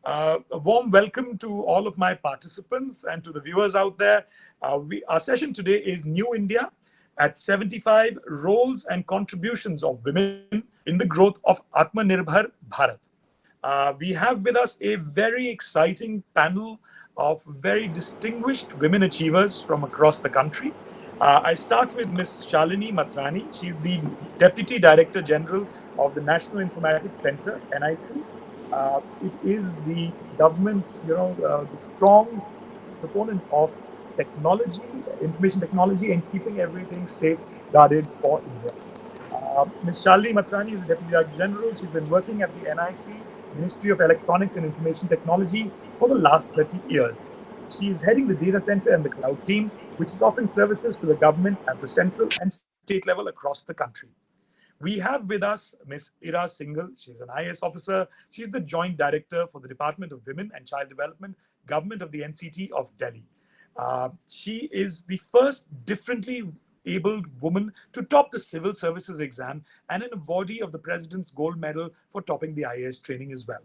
A warm welcome to all of my participants and to the viewers out there. Our session today is New India at 75 Roles and Contributions of Women in the Growth of Aatmanirbhar Bharat. We have with us a very exciting panel of very distinguished women achievers from across the country. I start with Ms. Shalini Mathrani. She's the Deputy Director General of the National Informatics Center, NIC. It is the government's, the strong proponent of technology, information technology, and keeping everything safeguarded for India. Ms. Shalini Mathrani is the Deputy Director General. She's been working at the NIC, Ministry of Electronics and Information Technology, for the last 30 years. She is heading the data center and the cloud team, which is offering services to the government at the central and state level across the country. We have with us Ms. Singhal. She's an IAS officer. She's the Joint Director for the Department of Women and Child Development, Government of the NCT of Delhi. She is the first differently abled woman to top the civil services exam and an awardee of the President's Gold Medal for topping the IAS training as well.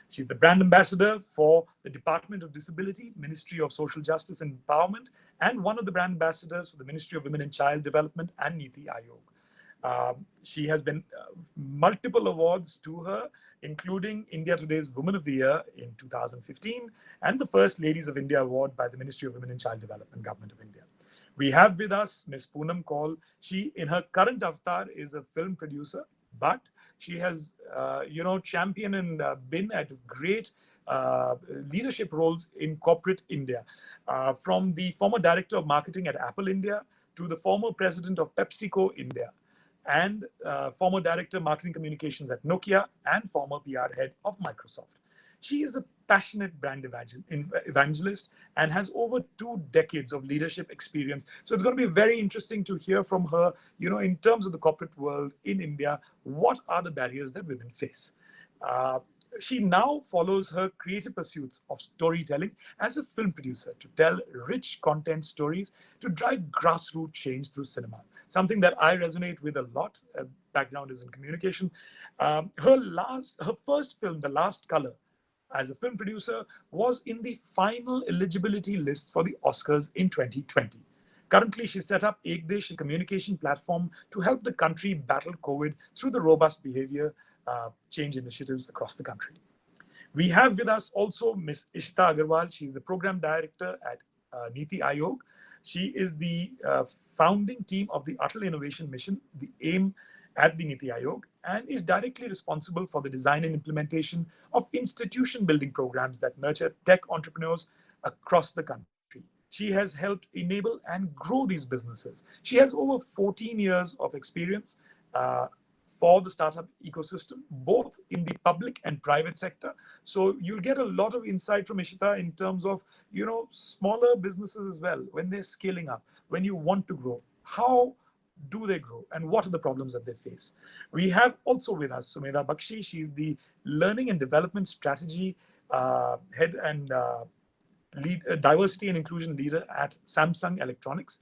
She's the brand ambassador for the Department of Disability, Ministry of Social Justice and Empowerment, and one of the brand ambassadors for the Ministry of Women and Child Development and NITI Aayog. She has been multiple awards to her, including India Today's Woman of the Year in 2015 and the First Ladies of India Award by the Ministry of Women and Child Development, Government of India. We have with us Ms. Poonam Kaul. She, in her current avatar, is a film producer, but she has, championed and been at great leadership roles in corporate India, from the former director of marketing at Apple India to the former president of PepsiCo India, and former director marketing communications at Nokia and former PR head of Microsoft. She is a passionate brand evangelist and has over 2 decades of leadership experience. So it's going to be very interesting to hear from her, in terms of the corporate world in India, what are the barriers that women face. She now follows her creative pursuits of storytelling as a film producer to tell rich content stories to drive grassroots change through cinema. Something that I resonate with a lot. Background is in communication. Her first film, The Last Color, as a film producer, was in the final eligibility list for the Oscars in 2020. Currently, she set up Ekdesh, a communication platform to help the country battle COVID through the robust behavior change initiatives across the country. We have with us also Ms. Ishtar Agarwal. She's the program director at NITI Aayog. She is the founding team of the Atal Innovation Mission, the AIM at the NITI Aayog, and is directly responsible for the design and implementation of institution building programs that nurture tech entrepreneurs across the country. She has helped enable and grow these businesses. She has over 14 years of experience for the startup ecosystem, both in the public and private sector. So you'll get a lot of insight from Ishita in terms of, smaller businesses as well. When they're scaling up, when you want to grow, how do they grow and what are the problems that they face? We have also with us Sumedha Bakhshi. She's the Learning and Development Strategy Head and Diversity and Inclusion Leader at Samsung Electronics.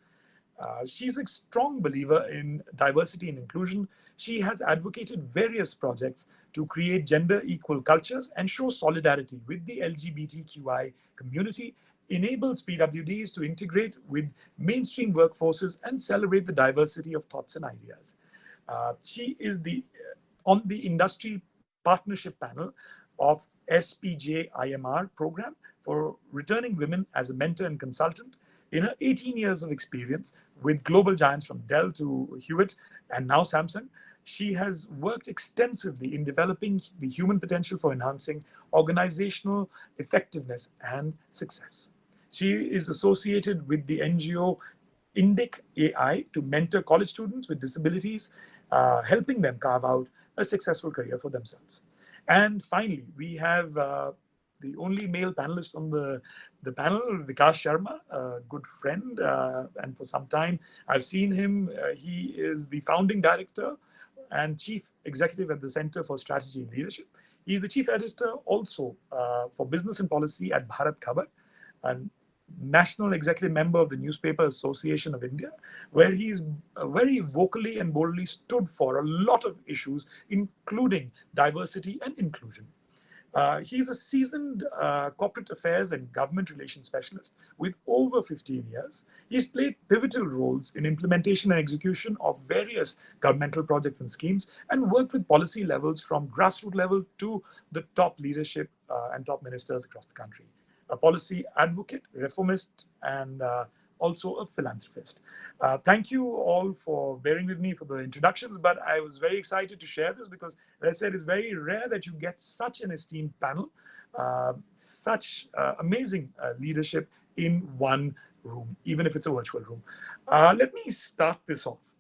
She's a strong believer in diversity and inclusion. She has advocated various projects to create gender equal cultures and show solidarity with the LGBTQI community, enables PWDs to integrate with mainstream workforces and celebrate the diversity of thoughts and ideas. She is on the industry partnership panel of SPJ IMR program for returning women as a mentor and consultant. In her 18 years of experience with global giants from Dell to Hewitt and now Samsung, she has worked extensively in developing the human potential for enhancing organizational effectiveness and success. She is associated with the NGO Indic AI to mentor college students with disabilities, helping them carve out a successful career for themselves. And finally, we have the only male panelist on the panel, Vikash Sharma, a good friend, and for some time I've seen him. He is the founding director and chief executive at the Center for Strategy and Leadership. He's the chief editor also for business and policy at Bharat Khabar, and national executive member of the Newspaper Association of India, where he's very vocally and boldly stood for a lot of issues, including diversity and inclusion. He's a seasoned corporate affairs and government relations specialist with over 15 years. He's played pivotal roles in implementation and execution of various governmental projects and schemes and worked with policy levels from grassroots level to the top leadership and top ministers across the country. A policy advocate, reformist, and also a philanthropist. Thank you all for bearing with me for the introductions, but I was very excited to share this because, as I said, it's very rare that you get such an esteemed panel, such amazing leadership in one room, even if it's a virtual room. Let me start this off.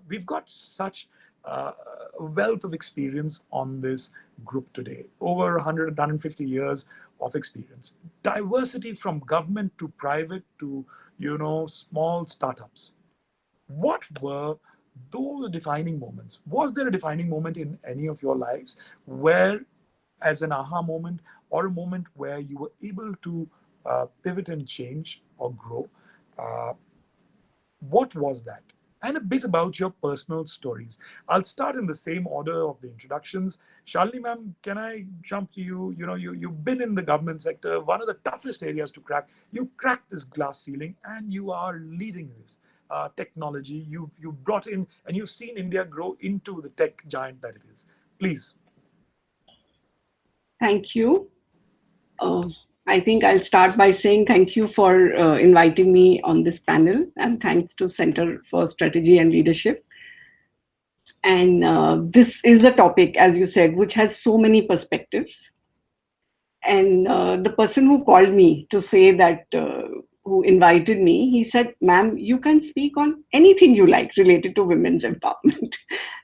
We've got such a wealth of experience on this group today, over 100, 150 years of experience, diversity from government to private to small startups. What were those defining moments? Was there a defining moment in any of your lives where, as an aha moment or a moment where you were able to pivot and change or grow? What was that? And a bit about your personal stories. I'll start in the same order of the introductions. Shalini ma'am, can I jump to you? You've been in the government sector, one of the toughest areas to crack. You cracked this glass ceiling and you are leading this technology. You've brought in and you've seen India grow into the tech giant that it is. Please. Thank you. I think I'll start by saying thank you for inviting me on this panel, and thanks to Center for Strategy and Leadership. And this is a topic, as you said, which has so many perspectives. And the person who called me to say that, who invited me, he said, ma'am, you can speak on anything you like related to women's empowerment.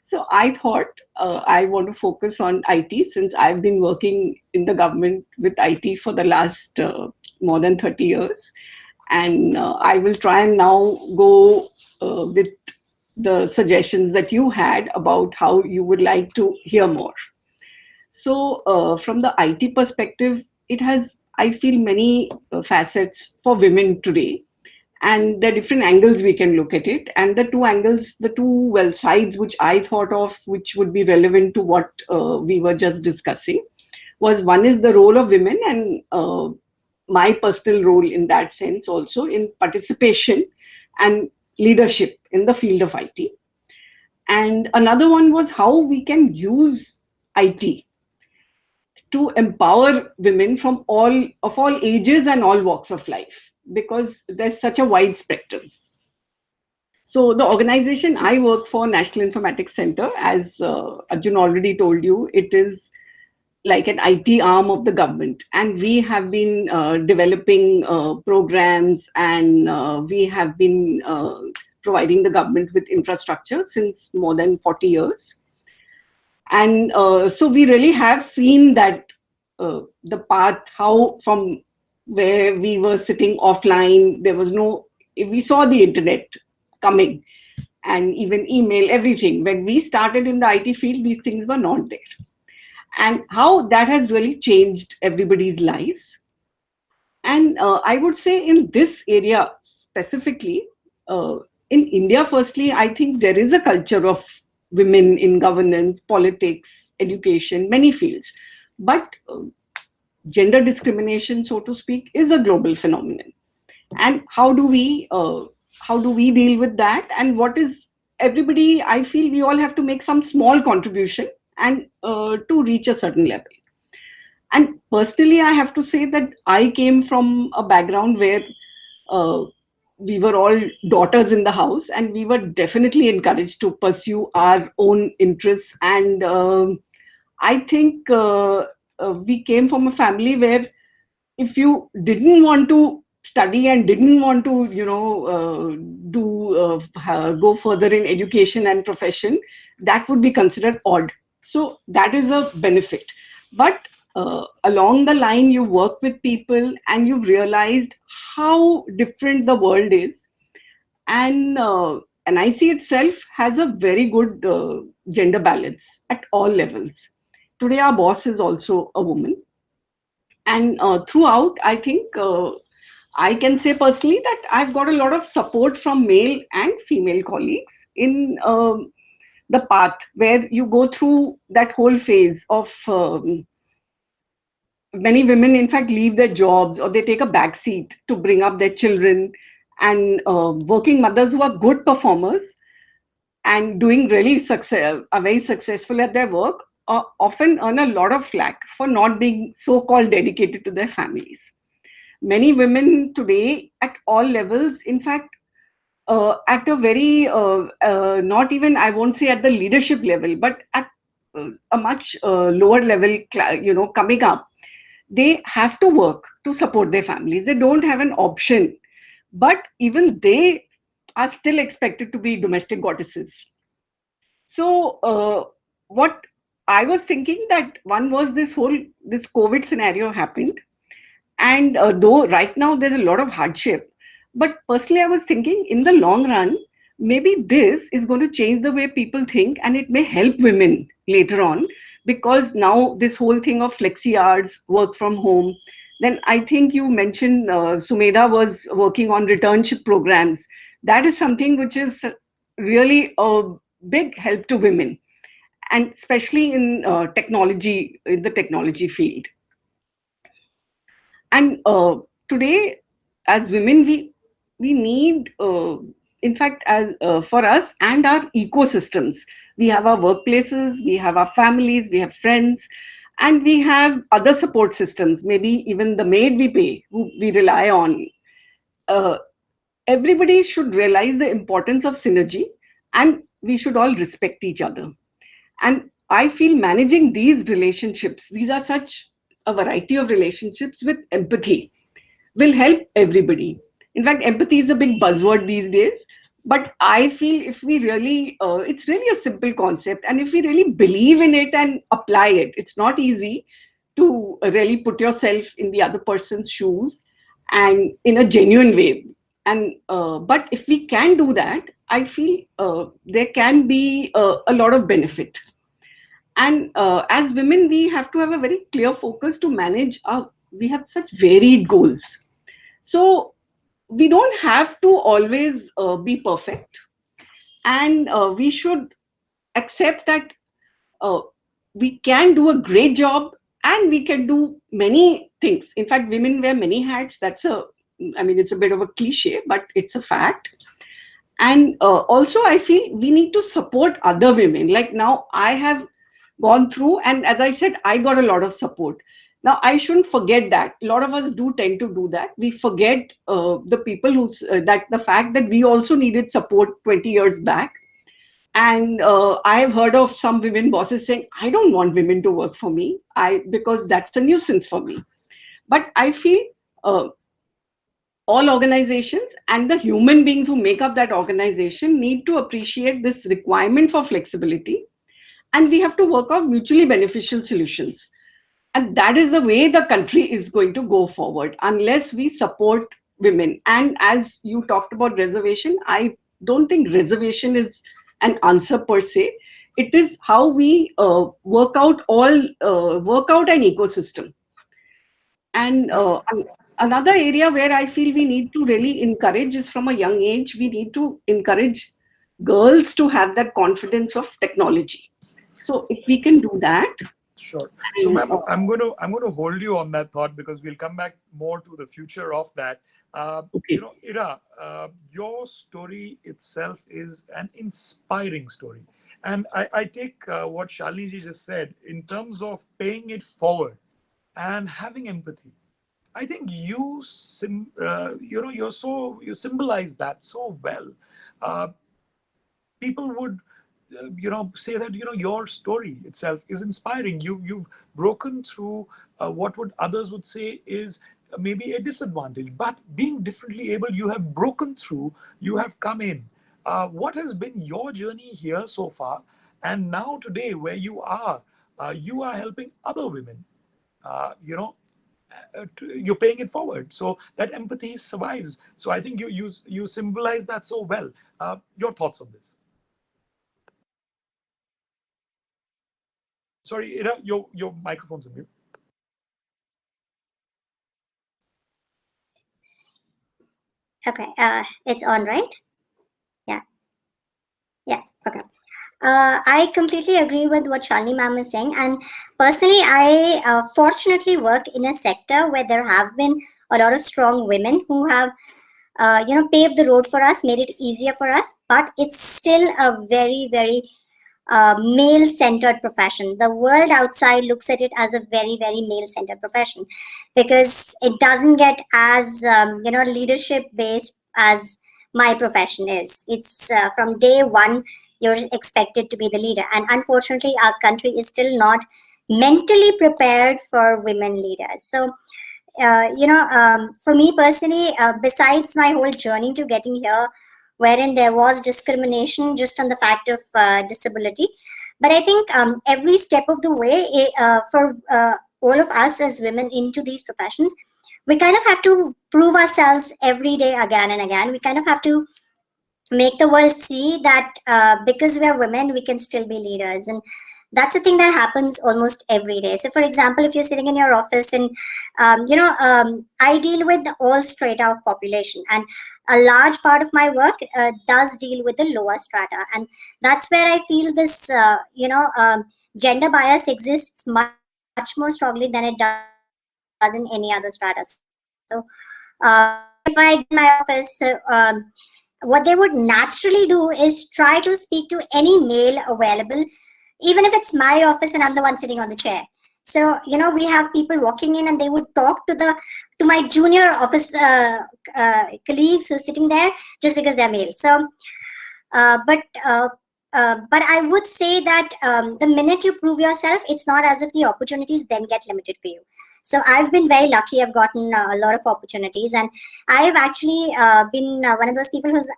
So I thought I want to focus on IT, since I've been working in the government with IT for the last more than 30 years. And I will try and now go with the suggestions that you had about how you would like to hear more. So from the IT perspective, it has, I feel, many facets for women today. And there are different angles we can look at it. And the two angles, sides which I thought of, which would be relevant to what we were just discussing, was one is the role of women and my personal role in that sense also in participation and leadership in the field of IT. And another one was how we can use IT to empower women from all ages and all walks of life, because there's such a wide spectrum. So the organization I work for, National Informatics Center, as Arjun already told you, it is like an IT arm of the government, and we have been developing programs, and we have been providing the government with infrastructure since more than 40 years. And so we really have seen that the path, how from where we were sitting offline, there was no, we saw the internet coming and even email, everything. When we started in the IT field, these things were not there. And how that has really changed everybody's lives. And I would say in this area specifically, in India, firstly, I think there is a culture of women in governance, politics, education, many fields. But gender discrimination, so to speak, is a global phenomenon. And how do we deal with that? And what is everybody? I feel we all have to make some small contribution and to reach a certain level. And personally, I have to say that I came from a background where we were all daughters in the house, and we were definitely encouraged to pursue our own interests. And I think we came from a family where if you didn't want to study and didn't want to, go further in education and profession, that would be considered odd. So that is a benefit. But along the line, you work with people and you've realized how different the world is. And NIC itself has a very good gender balance at all levels. Today, our boss is also a woman. And throughout, I think I can say personally that I've got a lot of support from male and female colleagues in the path where you go through that whole phase of many women, in fact, leave their jobs or they take a back seat to bring up their children. And working mothers who are good performers and doing really are very successful at their work, often earn a lot of flack for not being so-called dedicated to their families. Many women today at all levels, in fact, at a very not even, I won't say at the leadership level, but at a much lower level, coming up, they have to work to support their families. They don't have an option, but even they are still expected to be domestic goddesses. So what I was thinking, that one was this COVID scenario happened, and though right now there's a lot of hardship, but personally I was thinking in the long run, maybe this is going to change the way people think, and it may help women later on, because now this whole thing of flexi hours, work from home. Then I think you mentioned Sumedha was working on returnship programs. That is something which is really a big help to women, and especially in technology, in the technology field. And today, as women, we need, in fact, as for us and our ecosystems, we have our workplaces, we have our families, we have friends, and we have other support systems. Maybe even the maid we pay, who we rely on. Uh, Everybody should realize the importance of synergy, and we should all respect each other. And I feel managing these relationships, these are such a variety of relationships, with empathy will help everybody. In fact, empathy is a big buzzword these days, but I feel if we really, it's really a simple concept, and if we really believe in it and apply it, it's not easy to really put yourself in the other person's shoes and in a genuine way. And but if we can do that, I feel there can be a lot of benefit. And as women, we have to have a very clear focus to manage our. We have such varied goals, so we don't have to always be perfect, and we should accept that uh, we can do a great job and we can do many things. In fact, women wear many hats. I mean, it's a bit of a cliche, but it's a fact. And also, I feel we need to support other women. Like now, I have gone through, and as I said, I got a lot of support. Now, I shouldn't forget that. A lot of us do tend to do that. We forget the people that the fact that we also needed support 20 years back. And I have heard of some women bosses saying, I don't want women to work for me, because that's a nuisance for me. But I feel uh, all organizations and the human beings who make up that organization need to appreciate this requirement for flexibility, and we have to work out mutually beneficial solutions. And that is the way the country is going to go forward, unless we support women. And as you talked about reservation, I don't think reservation is an answer per se. It is how we work out an ecosystem. And another area where I feel we need to really encourage is, from a young age, we need to encourage girls to have that confidence of technology. So if we can do that, Sure. So, and ma'am, I'm going to hold you on that thought, because we'll come back more to the future of that. okay. Ira, your story itself is an inspiring story, and I take what Shalini ji just said in terms of paying it forward and having empathy. I think you symbolize that so well. Uh, People would say that your story itself is inspiring. You've broken through what would others would say is maybe a disadvantage, but being differently able, you have broken through, you have come in. What has been your journey here so far, and now today where you are helping other women, you're paying it forward, so that empathy survives. So I think you symbolize that so well. Your thoughts on this? Sorry, Ira, your microphone's on mute. Okay, it's on, right? Yeah, yeah. Okay. I completely agree with what Shalini ma'am is saying. And personally, I fortunately work in a sector where there have been a lot of strong women who have, paved the road for us, made it easier for us. But it's still a very, very male centered profession. The world outside looks at it as a very, very male centered profession because it doesn't get as, leadership based as my profession is. It's from day one, you're expected to be the leader. And unfortunately, our country is still not mentally prepared for women leaders. So, for me personally, besides my whole journey to getting here, wherein there was discrimination just on the fact of disability. But I think every step of the way for all of us as women into these professions, we kind of have to prove ourselves every day again and again. We kind of have to make the world see that because we are women, we can still be leaders. And that's a thing that happens almost every day. So for example, if you're sitting in your office and I deal with all strata of population, and a large part of my work does deal with the lower strata, and that's where I feel this gender bias exists much more strongly than it does in any other strata. So if I get in my office, what they would naturally do is try to speak to any male available, even if it's my office and I'm the one sitting on the chair. So we have people walking in and they would talk to my junior office colleagues who are sitting there just because they're male. So but I would say that the minute you prove yourself, it's not as if the opportunities then get limited for you. So I've been very lucky. I've gotten a lot of opportunities, and I've actually been one of those people who's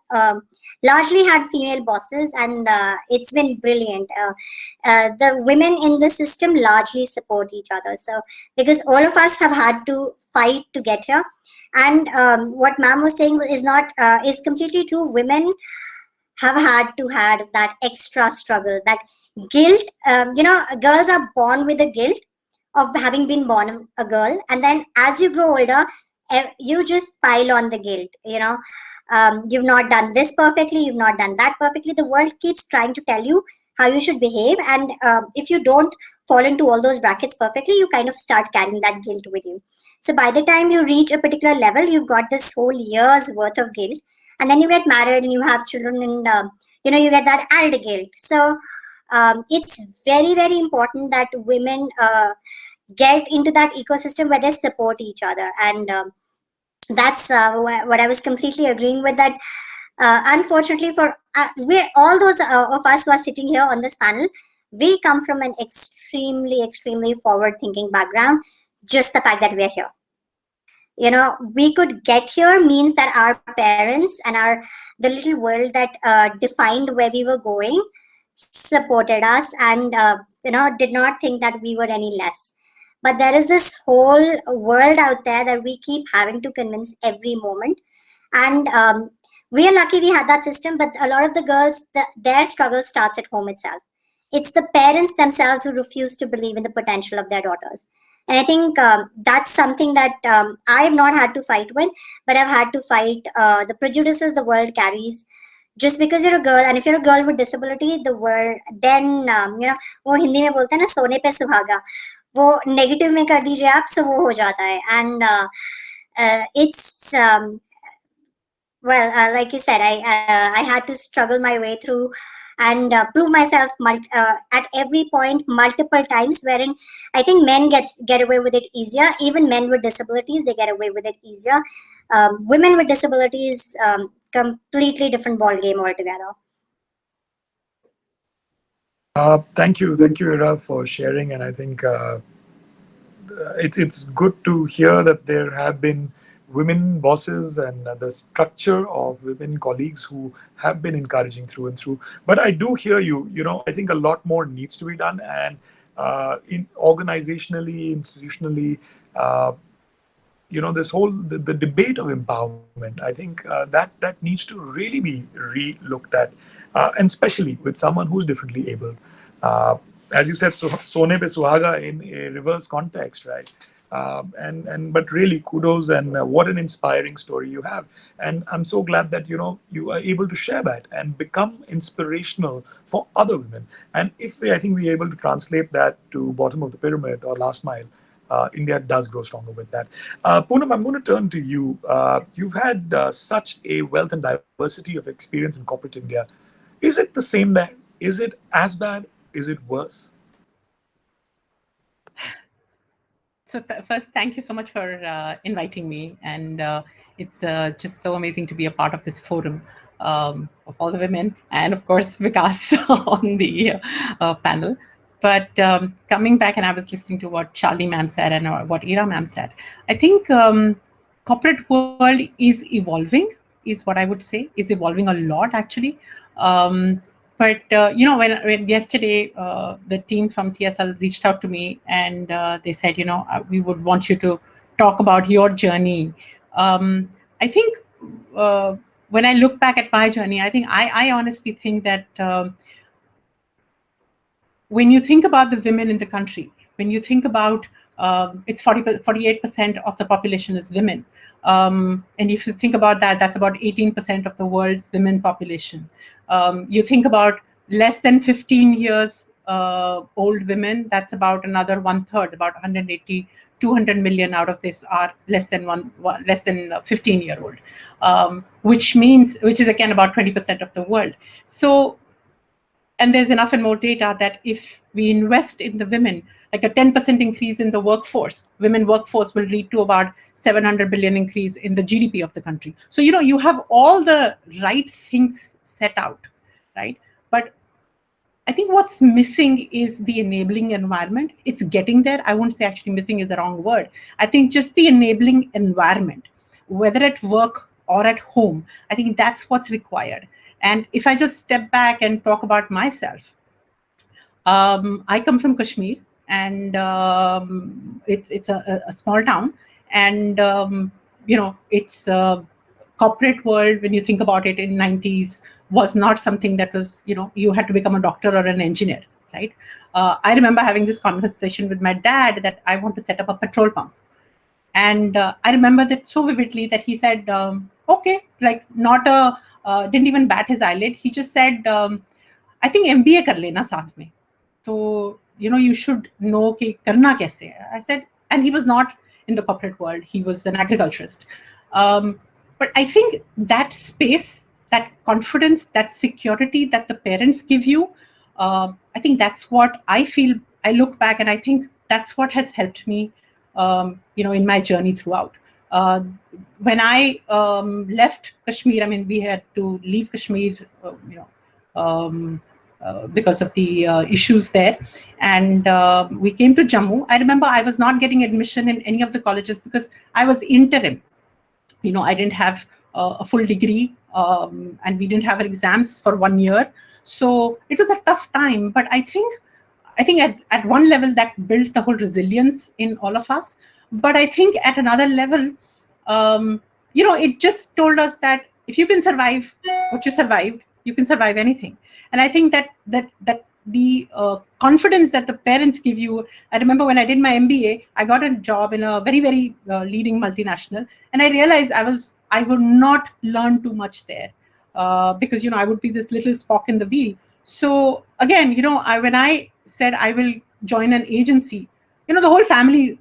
largely had female bosses, and it's been brilliant. The women in the system largely support each other. So because all of us have had to fight to get here, and what ma'am was saying is completely true. Women have had to had that extra struggle, that guilt. Girls are born with a guilt of having been born a girl, and then as you grow older, you just pile on the guilt. You've not done this perfectly, you've not done that perfectly. The world keeps trying to tell you how you should behave, and if you don't fall into all those brackets perfectly, you kind of start carrying that guilt with you. So by the time you reach a particular level, you've got this whole year's worth of guilt, and then you get married and you have children, and you get that added guilt. So it's very, very important that women get into that ecosystem where they support each other, and that's what I was completely agreeing with. That unfortunately for we all those of us who are sitting here on this panel, we come from an extremely, extremely forward thinking background. Just the fact that we're here, we could get here means that our parents and the little world that defined where we were going supported us, and did not think that we were any less. But there is this whole world out there that we keep having to convince every moment. And we are lucky we had that system, but a lot of the girls, their struggle starts at home itself. It's the parents themselves who refuse to believe in the potential of their daughters. And I think that's something that I have not had to fight with, but I've had to fight the prejudices the world carries. Just because you're a girl, and if you're a girl with disability, the world then वो हिंदी में बोलते हैं ना, सोने पे सुहागा, वो negative में कर दीजिए आप, so वो हो जाता है. And it's like you said, I had to struggle my way through and prove myself at every point multiple times, wherein I think men get away with it easier. Even men with disabilities, they get away with it easier. Women with disabilities, completely different ball game altogether. Thank you, Ira, for sharing. And I think it's good to hear that there have been women bosses and the structure of women colleagues who have been encouraging through and through. But I do hear you. I think a lot more needs to be done, and organizationally, institutionally, this whole the debate of empowerment. I think that needs to really be re-looked at, and especially with someone who's differently able. As you said, so Sone pe Suhaga in a reverse context, right? But really kudos, and what an inspiring story you have. And I'm so glad that you are able to share that and become inspirational for other women. And if I think we're able to translate that to bottom of the pyramid or last mile, India does grow stronger with that. Poonam, I'm going to turn to you. You've had such a wealth and diversity of experience in corporate India. Is it the same there? Is it as bad? Is it worse? So first, thank you so much for inviting me. And it's just so amazing to be a part of this forum of all the women, and of course, Vikas on the panel. But coming back, and I was listening to what Shalini ma'am said and what Ira ma'am said, I think corporate world is evolving, is what I would say, is evolving a lot, actually. But when yesterday the team from CSL reached out to me and they said, we would want you to talk about your journey. I think when I look back at my journey, I think I honestly think that when you think about the women in the country, when you think about it's 48% of the population is women. And if you think about that, that's about 18% of the world's women population. You think about less than 15 years old women, that's about another 1/3, about 180, 200 million out of this are less than 15-year-old, which is again about 20% of the world. So, and there's enough and more data that if we invest in the women, like a 10% increase in the workforce, women workforce will lead to about 700 billion increase in the GDP of the country. So, you have all the right things set out, right? But I think what's missing is the enabling environment. It's getting there. I won't say actually missing is the wrong word. I think just the enabling environment, whether at work or at home, I think that's what's required. And if I just step back and talk about myself, I come from Kashmir, and it's a small town, and it's a corporate world. When you think about it, in 90s was not something that was you had to become a doctor or an engineer, right? I remember having this conversation with my dad that I want to set up a petrol pump, and I remember that so vividly that he said, okay, like didn't even bat his eyelid. He just said, I think MBA kar lena saath mein. So, you should know ki karna kaise hai. I said, and he was not in the corporate world. He was an agriculturist. But I think that space, that confidence, that security that the parents give you, I think that's what I feel. I look back and I think that's what has helped me, in my journey throughout. When I left Kashmir, I mean, we had to leave Kashmir, because of the issues there. And we came to Jammu. I remember I was not getting admission in any of the colleges because I was interim. I didn't have a full degree, and we didn't have exams for 1 year. So it was a tough time. But I think at one level that built the whole resilience in all of us. But I think at another level, it just told us that if you can survive what you survived, you can survive anything. And I think that the confidence that the parents give you. I remember when I did my MBA, I got a job in a very, very leading multinational, and I realized I would not learn too much there because I would be this little spock in the wheel. So again, when I said I will join an agency, the whole family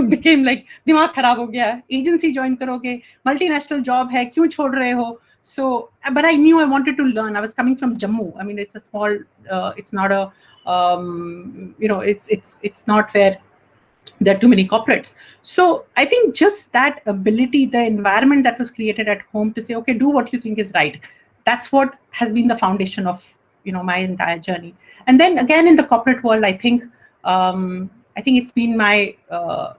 became like, dimag kharab ho gaya, agency join karoge, multinational job hai, kyun chhod rahe ho? So, but I knew I wanted to learn. I was coming from Jammu. I mean, it's a small, it's not a, it's not where there are too many corporates. So I think just that ability, the environment that was created at home to say, okay, do what you think is right. That's what has been the foundation of, my entire journey. And then again, in the corporate world, I think it's been my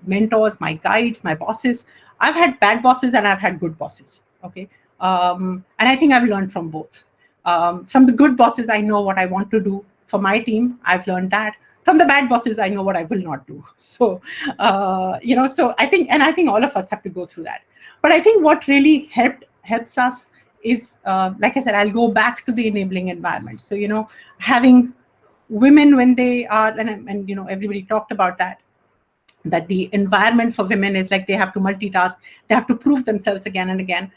mentors, my guides, my bosses. I've had bad bosses and I've had good bosses. Okay. And I think I've learned from both. From the good bosses, I know what I want to do for my team. I've learned that. From the bad bosses, I know what I will not do. So, so I think all of us have to go through that. But I think what really helps us is, like I said, I'll go back to the enabling environment. So, having women when they are, and everybody talked about that, that the environment for women is like they have to multitask, they have to prove themselves again and again.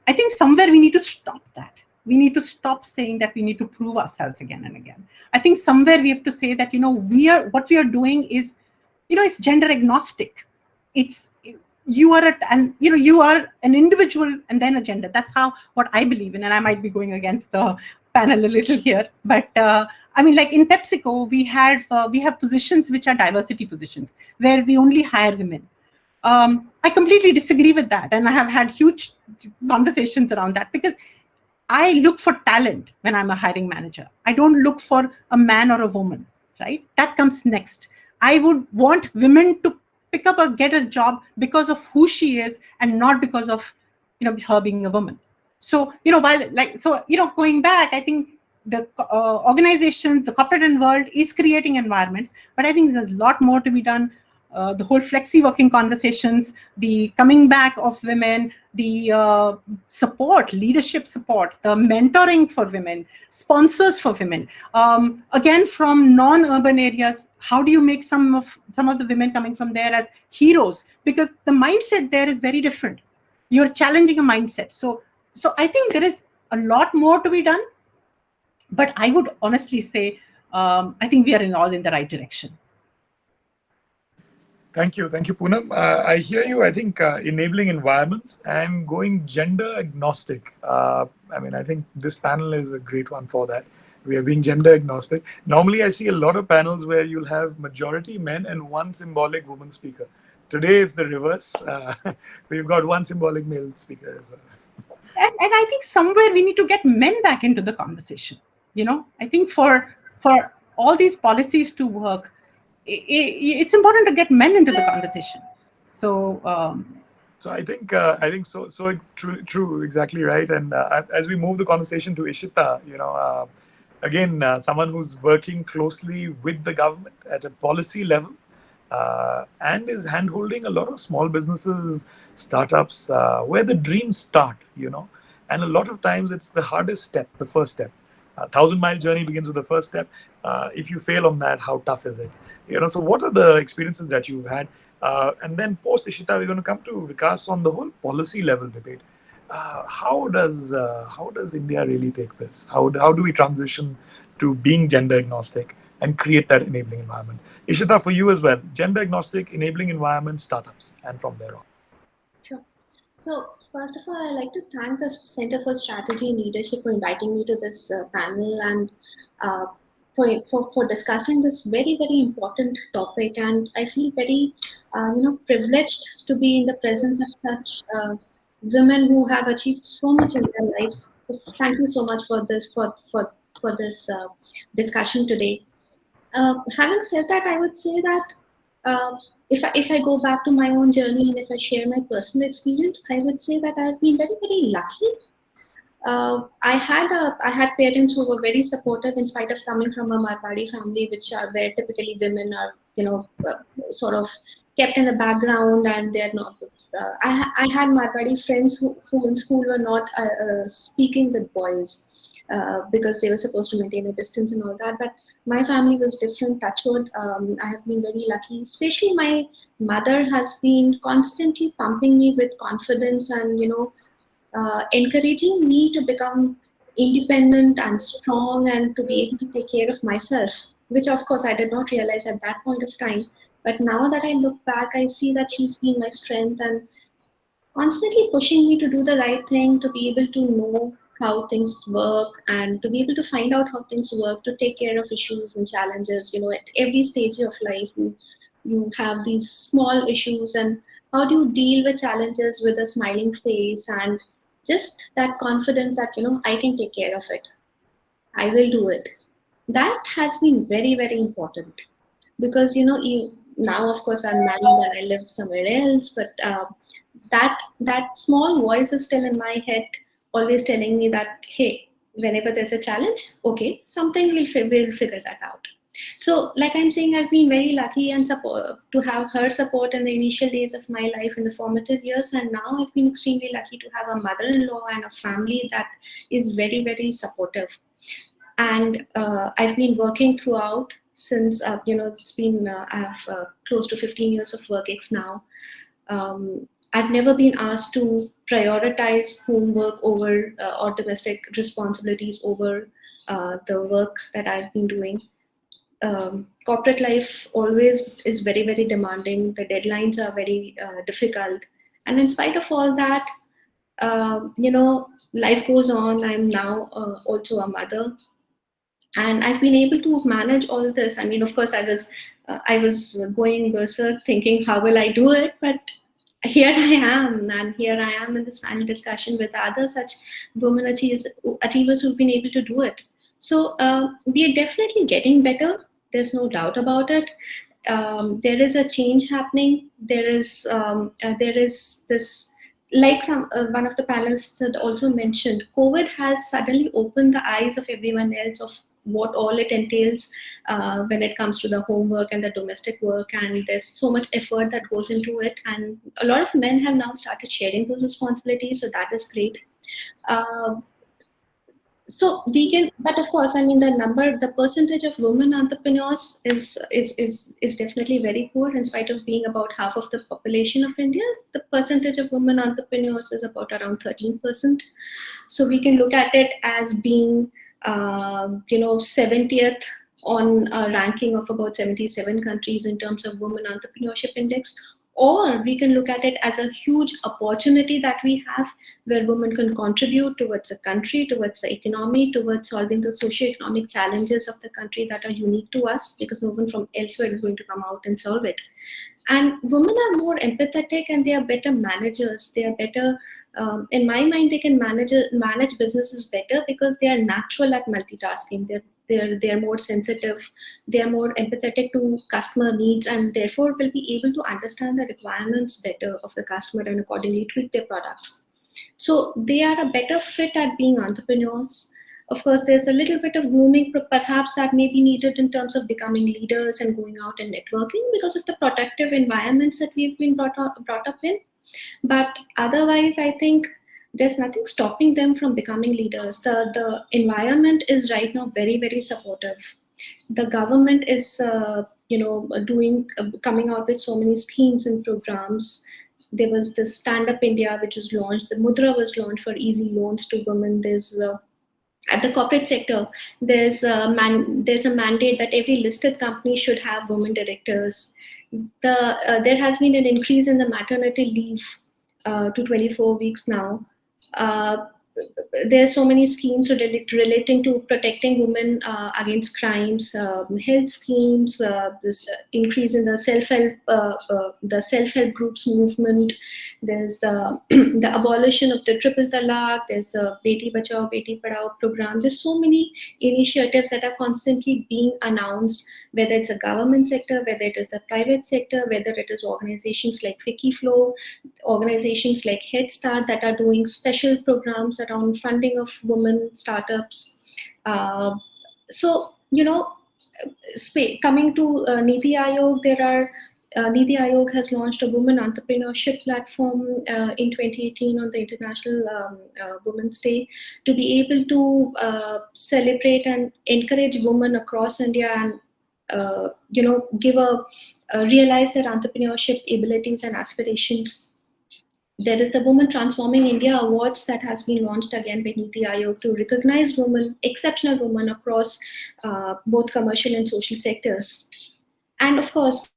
I think somewhere we need to stop that. We need to stop saying that we need to prove ourselves again and again. I think somewhere we have to say that, what we are doing is, it's gender agnostic. You are an individual and then a gender. That's what I believe in, and I might be going against the panel a little here. But like in PepsiCo, we have positions which are diversity positions where we only hire women. I completely disagree with that, and I have had huge conversations around that, because I look for talent when I'm a hiring manager. I don't look for a man or a woman, right? That comes next. I would want women to pick up or get a job because of who she is and not because of, her being a woman. So, going back, I think the organizations, the corporate world is creating environments, but I think there's a lot more to be done. The whole flexi working conversations, the coming back of women, the leadership support, the mentoring for women, sponsors for women. Again, from non-urban areas, how do you make some of the women coming from there as heroes? Because the mindset there is very different. You're challenging a mindset. So I think there is a lot more to be done. But I would honestly say, I think we are all in the right direction. Thank you, Poonam. I hear you. I think enabling environments and going gender agnostic. I think this panel is a great one for that. We are being gender agnostic. Normally, I see a lot of panels where you'll have majority men and one symbolic woman speaker. Today is the reverse. We've got one symbolic male speaker as well. And I think somewhere we need to get men back into the conversation. I think for all these policies to work, it's important to get men into the conversation. So I think so true, exactly right. And as we move the conversation to Ishita, again, someone who's working closely with the government at a policy level, and is handholding a lot of small businesses, startups, where the dreams start, and a lot of times it's the hardest step, the first step. 1,000-mile journey begins with the first step. If you fail on that, how tough is it? So what are the experiences that you've had? And then post Ishita, we're going to come to Vikas on the whole policy level debate. How does India really take this? How do we transition to being gender agnostic and create that enabling environment? Ishita, for you as well, gender agnostic, enabling environment, startups, and from there on. Sure. So first of all, I'd like to thank the Center for Strategy and Leadership for inviting me to this panel and for discussing this very, very important topic. And I feel very, privileged to be in the presence of such women who have achieved so much in their lives. So thank you so much for this discussion today. Having said that, I would say that if I go back to my own journey and if I share my personal experience, I would say that I've been very, very lucky. I had parents who were very supportive in spite of coming from a Marwari family, where typically women are, sort of kept in the background, and they're not. I had Marwari friends who in school were not speaking with boys. Because they were supposed to maintain a distance and all that. But my family was different, touchwood. I have been very lucky. Especially my mother has been constantly pumping me with confidence and, encouraging me to become independent and strong and to be able to take care of myself, which of course I did not realize at that point of time. But now that I look back, I see that she's been my strength and constantly pushing me to do the right thing, to be able to know how things work and to be able to find out how things work, to take care of issues and challenges. At every stage of life, you have these small issues, and how do you deal with challenges with a smiling face and just that confidence that, I can take care of it. I will do it. That has been very, very important because, now, of course, I'm married and I live somewhere else, but that small voice is still in my head, always telling me that, hey, whenever there's a challenge, okay, something we'll figure that out. So like I'm saying, I've been very lucky and to have her support in the initial days of my life in the formative years. And now I've been extremely lucky to have a mother-in-law and a family that is very, very supportive. And I've been working throughout since it's been I have close to 15 years of work ex now. I've never been asked to prioritize homework over or domestic responsibilities over the work that I've been doing. Corporate life always is very, very demanding. The deadlines are very difficult. And in spite of all that, life goes on. I'm now also a mother. And I've been able to manage all this. I mean, of course, I was going berserk thinking, how will I do it? But here I am, and here I am in this panel discussion with other such women achievers who've been able to do it. So we are definitely getting better. There's no doubt about it. There is a change happening. There is this, like one of the panelists had also mentioned, COVID has suddenly opened the eyes of everyone else of what all it entails when it comes to the homework and the domestic work, and there's so much effort that goes into it, and a lot of men have now started sharing those responsibilities, so that is great. So we can, but of course, I mean, the percentage of women entrepreneurs is definitely very poor. In spite of being about half of the population of India, the percentage of women entrepreneurs is about around 13%. So we can look at it as being 70th on a ranking of about 77 countries in terms of women entrepreneurship index. Or we can look at it as a huge opportunity that we have, where women can contribute towards a country, towards the economy, towards solving the socio-economic challenges of the country that are unique to us, because no one from elsewhere is going to come out and solve it. And women are more empathetic, and they are better managers. They are better, in my mind, they can manage businesses better because they are natural at multitasking. They're more sensitive, they are more empathetic to customer needs, and therefore will be able to understand the requirements better of the customer and accordingly tweak their products. So they are a better fit at being entrepreneurs. Of course, there's a little bit of grooming perhaps that may be needed in terms of becoming leaders and going out and networking because of the protective environments that we've been brought up in. But otherwise, I think there's nothing stopping them from becoming leaders. The environment is right now very, very supportive. The government is, coming out with so many schemes and programs. There was the Stand Up India, which was launched. The Mudra was launched for easy loans to women. There's at the corporate sector, there's a mandate that every listed company should have women directors. There has been an increase in the maternity leave to 24 weeks now. There are so many schemes relating to protecting women against crimes, health schemes, this increase in the self-help groups movement. There's the the abolition of the triple talaq. There's the Beti Bachao Beti Padhao program. There's so many initiatives that are constantly being announced, whether it's a government sector, whether it is the private sector, whether it is organizations like Wikiflow, organizations like Head Start that are doing special programs around funding of women startups. Coming to NITI Aayog, NITI Aayog has launched a women entrepreneurship platform in 2018 on the International Women's Day to be able to celebrate and encourage women across India and realize their entrepreneurship abilities and aspirations. There is the Women Transforming India Awards that has been launched again by NITI Aayog to recognize women, exceptional women across both commercial and social sectors. And of course,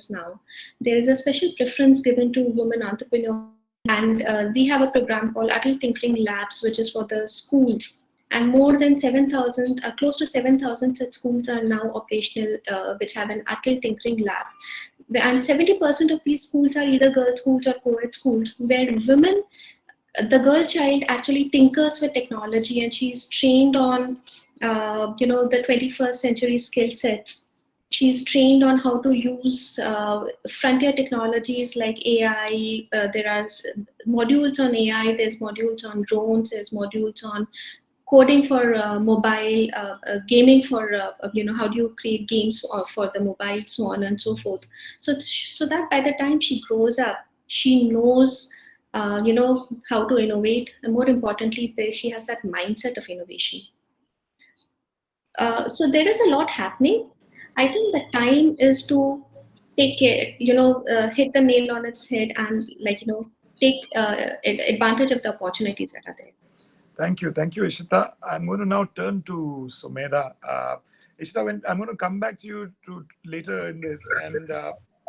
now there is a special preference given to women entrepreneurs, and we have a program called Atal Tinkering Labs, which is for the schools. And more than 7,000, close to 7,000 such schools are now operational, which have an Atal Tinkering Lab. And 70% of these schools are either girls' schools or co-ed schools, where women, the girl child actually tinkers with technology, and she's trained on, the 21st century skill sets. She's trained on how to use frontier technologies like AI. There are modules on AI, there's modules on drones, there's modules on coding for mobile, gaming for, how do you create games for the mobile, so on and so forth. So that by the time she grows up, she knows how to innovate, and more importantly, she has that mindset of innovation. So there is a lot happening. I think the time is to take care, hit the nail on its head and take advantage of the opportunities that are there. Thank you, Ishita. I'm going to now turn to Sumedha. Ishita, I'm going to come back to you later in this and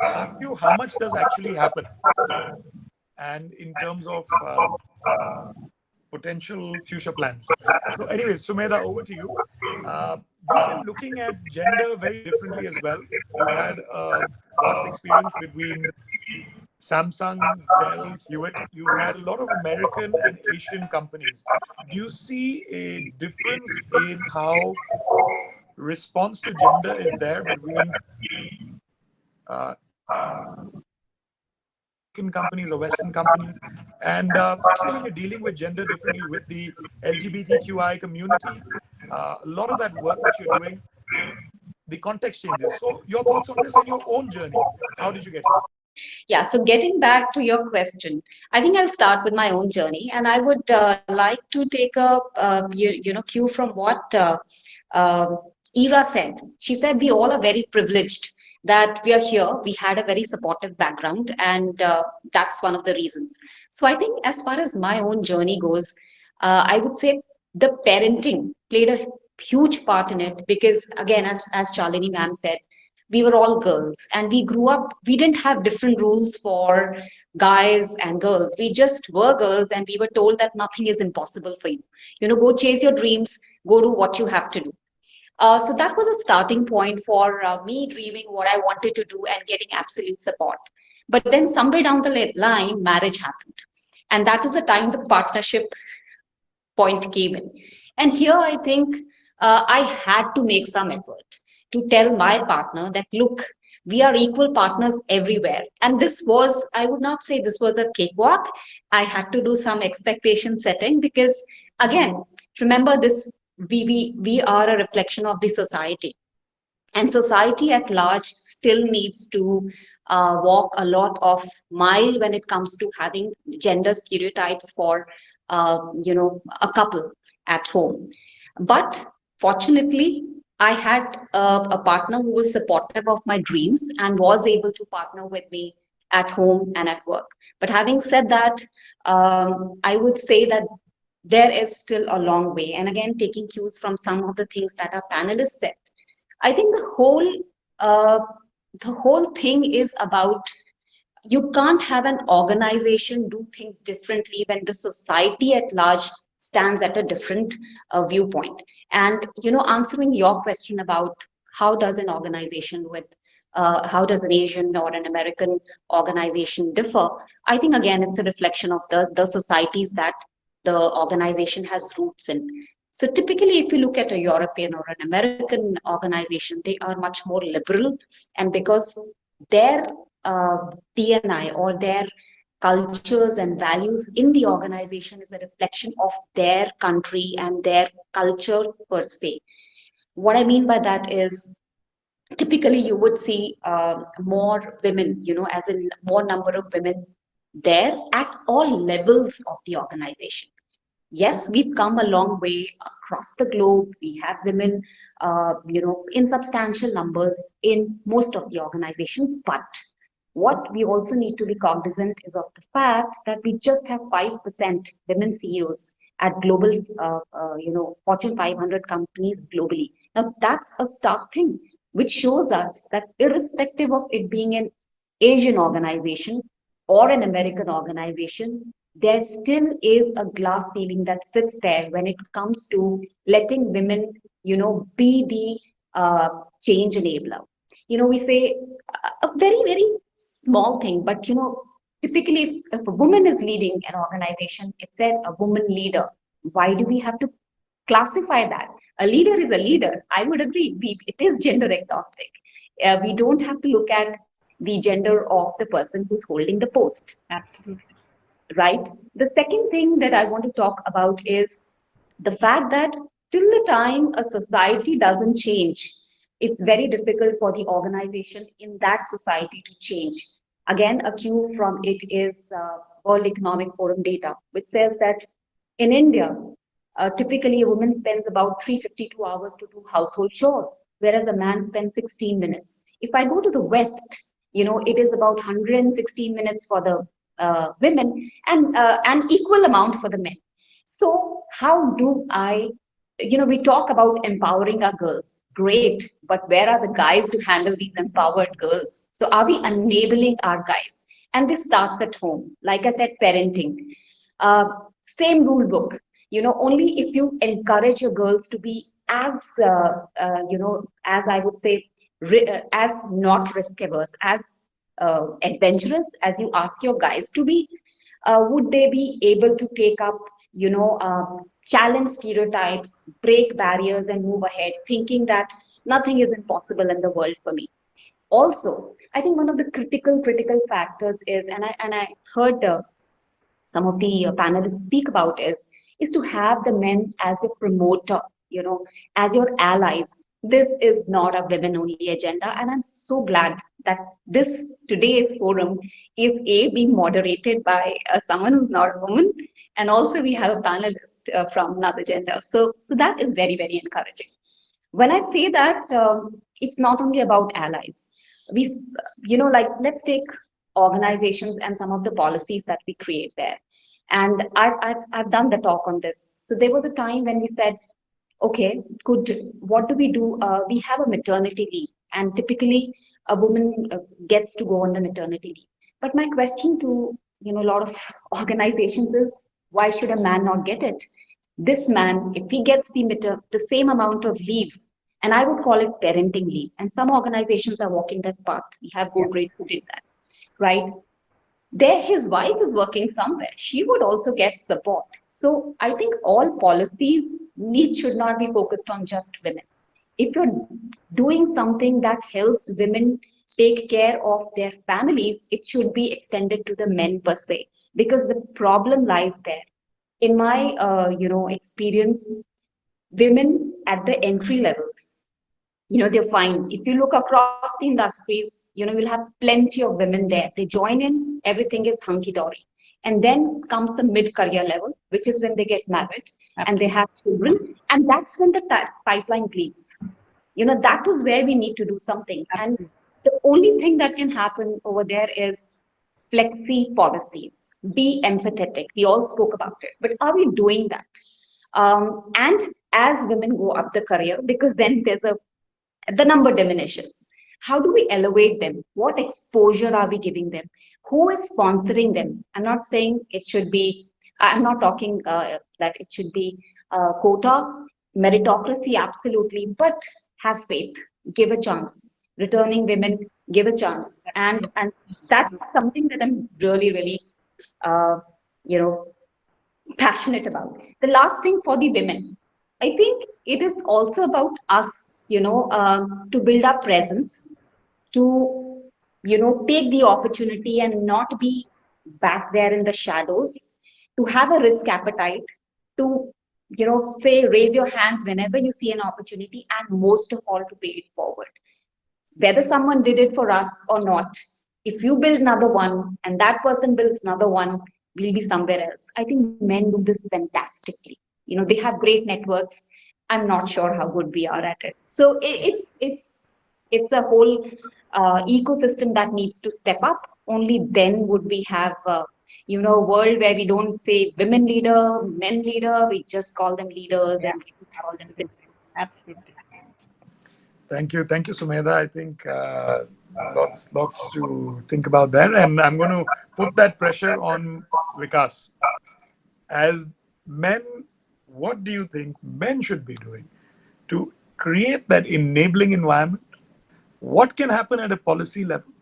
ask you how much does actually happen, and in terms of potential future plans. So, anyways, Sumedha, over to you. You've been looking at gender very differently as well. You've had a vast experience between Samsung, Dell, Hewitt. You've had a lot of American and Asian companies. Do you see a difference in how response to gender is there between companies or Western companies? And especially when you're dealing with gender differently with the LGBTQI community, a lot of that work that you're doing, the context changes. So your thoughts on this and your own journey. How did you get here? Yeah, so getting back to your question, I think I'll start with my own journey, and I would like to take a cue from what Ira said. She said we all are very privileged that we are here. We had a very supportive background, and that's one of the reasons. So I think as far as my own journey goes, I would say the parenting played a huge part in it, because again, as Shalini ma'am said, we were all girls and we grew up, we didn't have different rules for guys and girls. We just were girls, and we were told that nothing is impossible for you. Go chase your dreams, go do what you have to do. So that was a starting point for me dreaming what I wanted to do and getting absolute support. But then somewhere down the line, marriage happened. And that is the time the partnership point came in. And here I think I had to make some effort to tell my partner that, look, we are equal partners everywhere. And this was, I would not say this was a cakewalk. I had to do some expectation setting, because again, remember this, we are a reflection of the society. And society at large still needs to walk a lot of mile when it comes to having gender stereotypes for a couple at home. But fortunately, I had a partner who was supportive of my dreams and was able to partner with me at home and at work. But having said that, I would say that there is still a long way. And again, taking cues from some of the things that our panelists said, I think uh, the whole thing is about, you can't have an organization do things differently when the society at large stands at a different viewpoint. And answering your question about how does an organization with how does an Asian or an American organization differ, I think again it's a reflection of the societies that the organization has roots in. So typically, if you look at a European or an American organization, they are much more liberal, and because their DNI or their cultures and values in the organization is a reflection of their country and their culture per se. What I mean by that is, typically you would see more women, as in more number of women there at all levels of the organization. Yes, we've come a long way across the globe. We have women, in substantial numbers in most of the organizations. But what we also need to be cognizant is of the fact that we just have 5% women CEOs at global, Fortune 500 companies globally. Now, that's a stark thing, which shows us that irrespective of it being an Asian organization or an American organization, there still is a glass ceiling that sits there when it comes to letting women, be the change enabler. We say a very, very small thing, but typically if a woman is leading an organization, it said a woman leader. Why do we have to classify that? A leader is a leader. I would agree. It is gender agnostic. We don't have to look at the gender of the person who's holding the post. Absolutely. Right? The second thing that I want to talk about is the fact that till the time a society doesn't change, it's very difficult for the organization in that society to change. Again, a cue from it is World Economic Forum data, which says that in India, typically a woman spends about 352 hours to do household chores, whereas a man spends 16 minutes. If I go to the West, it is about 116 minutes for the women and an equal amount for the men. So how do we talk about empowering our girls. Great, but where are the guys to handle these empowered girls? So are we enabling our guys? And this starts at home. Like I said, parenting. Uh, Same rule book. Only if you encourage your girls to be as I would say, as not risk averse, as adventurous as you ask your guys to be, would they be able to take up, challenge stereotypes, break barriers, and move ahead, thinking that nothing is impossible in the world for me. Also, I think one of the critical factors is, and I heard some of the panelists speak about is to have the men as a promoter, as your allies. This is not a women only agenda, and I'm so glad that this today's forum is being moderated by someone who's not a woman, and also we have a panelist from another gender. So that is very encouraging. When I say that, it's not only about allies. We, like, let's take organizations and some of the policies that we create there. And I've done the talk on this. So there was a time when we said, okay, what do we do? We have a maternity leave, and typically a woman gets to go on the maternity leave. But my question to a lot of organizations is, why should a man not get it? This man, if he gets the same amount of leave, and I would call it parenting leave, and some organizations are walking that path. We have Godrej who did that, right? There, his wife is working somewhere. She would also get support. So I think all policies should not be focused on just women. If you're doing something that helps women take care of their families, it should be extended to the men per se, because the problem lies there. In my experience, women at the entry levels, they're fine. If you look across the industries, you'll have plenty of women there. They join in, everything is hunky-dory. And then comes the mid-career level, which is when they get married. Absolutely. And they have children. And that's when the pipeline bleeds. That is where we need to do something. Absolutely. And the only thing that can happen over there is flexi policies. Be empathetic. We all spoke about it. But are we doing that? And as women go up the career, because then the number diminishes. How do we elevate them? What exposure are we giving them? Who is sponsoring them? I'm not saying it should be, I'm not talking that it should be quota, meritocracy, absolutely, but have faith, give a chance. Returning women, give a chance. And that's something that I'm really, passionate about. The last thing for the women, I think it is also about us, to build our presence, to, take the opportunity and not be back there in the shadows, to have a risk appetite, to, say, raise your hands whenever you see an opportunity, and most of all, to pay it forward. Whether someone did it for us or not, if you build another one and that person builds another one, we'll be somewhere else. I think men do this fantastically. They have great networks. I'm not sure how good we are at it. So it's a whole ecosystem that needs to step up. Only then would we have a world where we don't say women leader, men leader. We just call them leaders, and we call them leaders. Absolutely. Thank you, Sumedha. I think lots to think about there, and I'm going to put that pressure on Vikas. As men, what do you think men should be doing to create that enabling environment? What can happen at a policy level?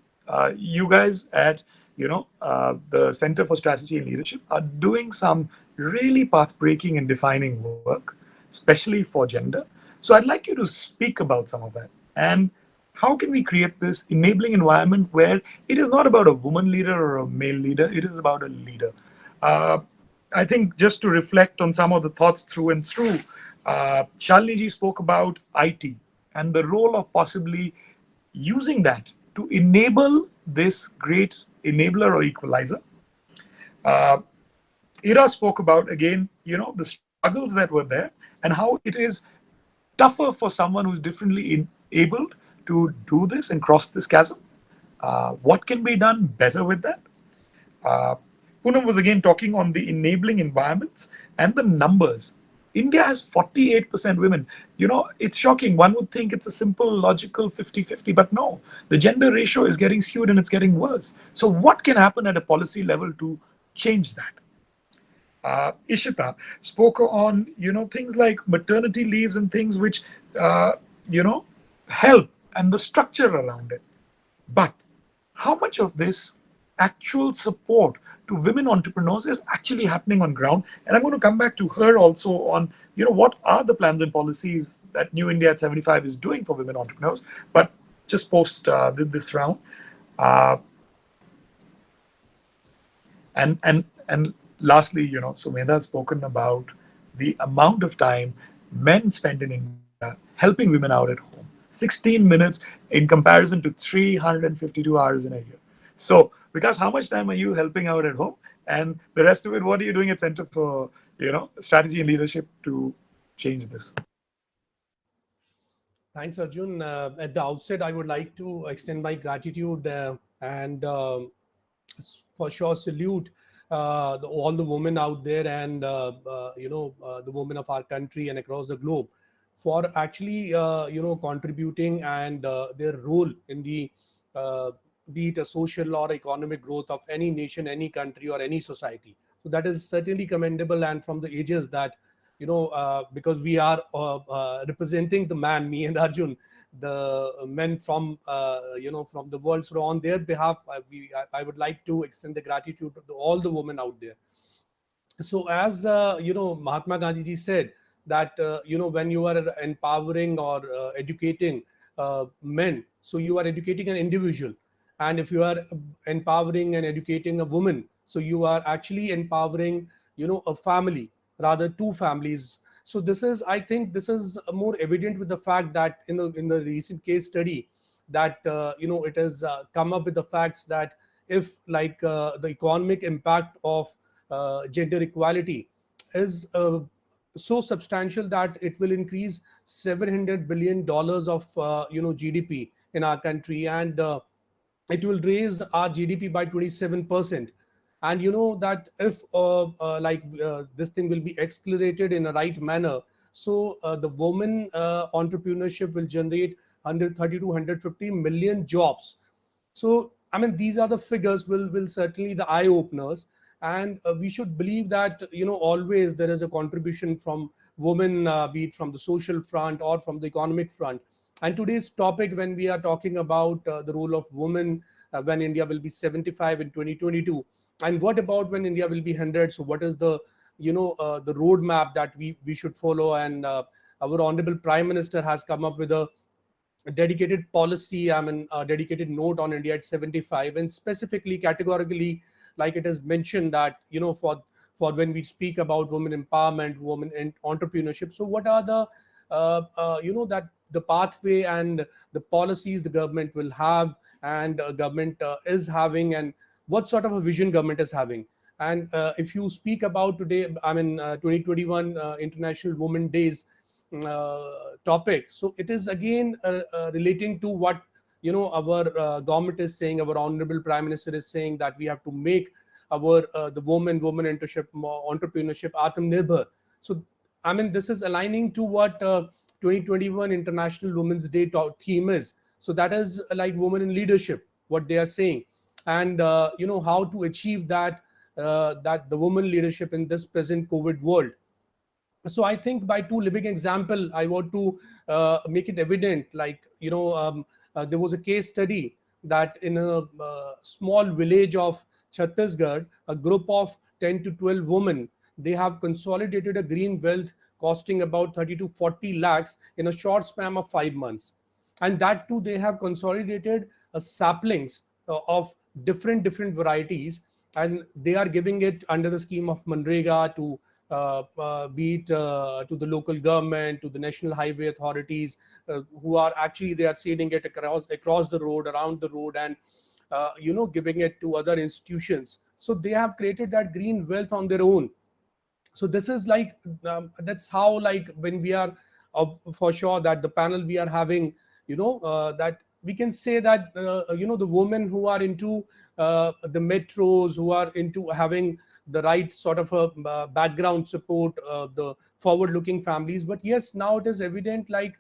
You guys at the Center for Strategy and Leadership are doing some really path-breaking and defining work, especially for gender. So I'd like you to speak about some of that. And how can we create this enabling environment where it is not about a woman leader or a male leader, it is about a leader? I think just to reflect on some of the thoughts through and through, Shalini ji spoke about IT and the role of possibly using that to enable this great enabler or equalizer. Ira spoke about, again, the struggles that were there and how it is tougher for someone who's differently enabled to do this and cross this chasm. What can be done better with that? Poonam was again talking on the enabling environments and the numbers. India has 48% women. It's shocking. One would think it's a simple, logical 50-50, but no. The gender ratio is getting skewed and it's getting worse. So what can happen at a policy level to change that? Ishita spoke on, things like maternity leaves and things which, help and the structure around it. But how much of this actual support to women entrepreneurs is actually happening on ground? And I'm going to come back to her also on, what are the plans and policies that New India at 75 is doing for women entrepreneurs, but just post this round. And lastly, Sumedha has spoken about the amount of time men spend in India helping women out at home. 16 minutes in comparison to 352 hours in a year. So, Vikas, how much time are you helping out at home? And the rest of it, what are you doing at Center for, Strategy and Leadership to change this? Thanks, Arjun. At the outset, I would like to extend my gratitude and for sure salute all the women out there and, the women of our country and across the globe for actually, contributing and their role in the be it a social or economic growth of any nation, any country, or any society. So that is certainly commendable. And from the ages that, because we are representing the man, me and Arjun, the men from, from the world. So on their behalf, I would like to extend the gratitude to all the women out there. So as, Mahatma Gandhi ji said that, when you are empowering or educating men, so you are educating an individual. And if you are empowering and educating a woman, so you are actually empowering, a family, rather two families. So this is, I think, this is more evident with the fact that in the recent case study that it has come up with the facts that if the economic impact of gender equality is so substantial that it will increase $700 billion of GDP in our country, and it will raise our GDP by 27%. And that if this thing will be accelerated in a right manner, so the woman entrepreneurship will generate 130 to 150 million jobs. So I mean, these are the figures will certainly the eye openers, and we should believe that always there is a contribution from women, be it from the social front or from the economic front. And today's topic, when we are talking about the role of women when India will be 75 in 2022, and what about when India will be 100? So what is the the roadmap that we should follow? And our honorable Prime Minister has come up with a dedicated policy, I mean, a dedicated note on India at 75, and specifically, categorically, like it is mentioned that for when we speak about women empowerment, women entrepreneurship. So what are the that the pathway and the policies the government will have, and government is having, and what sort of a vision government is having? And if you speak about today, I mean, 2021 International Women Days topic, so it is again relating to what our government is saying. Our honorable Prime Minister is saying that we have to make our the women entrepreneurship Aatmanirbhar. So I mean, this is aligning to what 2021 International Women's Day theme is. So that is like women in leadership, what they are saying, and how to achieve that that the woman leadership in this present COVID world. So I think by two living example, I want to make it evident. Like there was a case study that in a small village of Chhattisgarh, a group of 10 to 12 women, they have consolidated a green wealth costing about 30 to 40 lakhs in a short span of 5 months. And that too, they have consolidated saplings of different varieties, and they are giving it under the scheme of Manrega to be it to the local government, to the national highway authorities, who are actually, they are seeding it across the road, around the road, and giving it to other institutions. So they have created that green wealth on their own. So this is like that's how, like, when we are for sure that the panel we are having, that we can say that the women who are into the metros, who are into having the right sort of a background support, the forward looking families. But yes, now it is evident, like,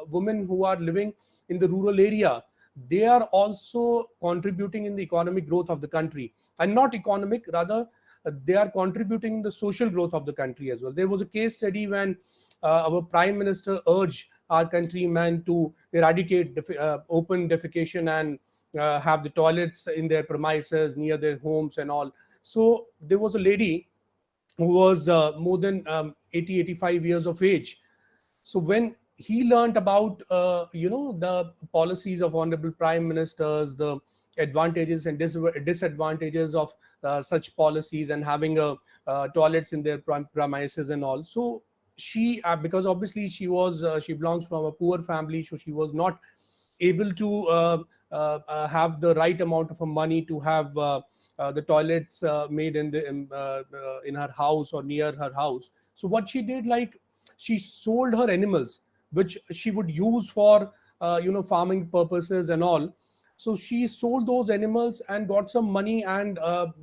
women who are living in the rural area, they are also contributing in the economic growth of the country, and not economic, rather they are contributing in the social growth of the country as well. There was a case study when our prime minister urged our countrymen to eradicate open defecation and have the toilets in their premises near their homes and all. So there was a lady who was more than 80 85 years of age. So when he learned about the policies of honorable prime ministers, the advantages and disadvantages of such policies, and having toilets in their premises and all. So she, because obviously she belongs from a poor family, so she was not able to have the right amount of money to have the toilets made in her house or near her house. So what she did, like, she sold her animals, which she would use for farming purposes and all. So she sold those animals and got some money, and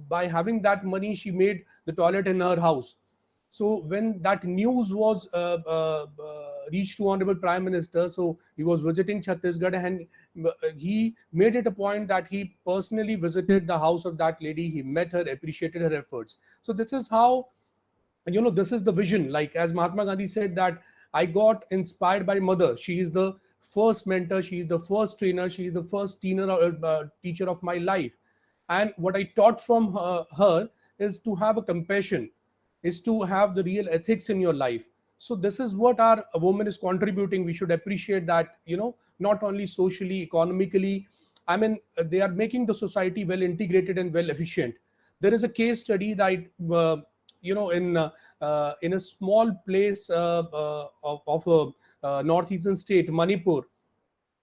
by having that money, she made the toilet in her house. So when that news was reached to honorable prime minister, so he was visiting Chhattisgarh, and he made it a point that he personally visited the house of that lady. He met her, appreciated her efforts. So this is how, this is the vision. Like, as Mahatma Gandhi said, that I got inspired by mother. She is the first mentor, she is the first trainer, she is the first teacher of my life. And what I taught from her is to have a compassion, is to have the real ethics in your life. So this is what our woman is contributing. We should appreciate that, not only socially, economically, I mean, they are making the society well integrated and well efficient. There is a case study that in a small place of a northeastern state, Manipur,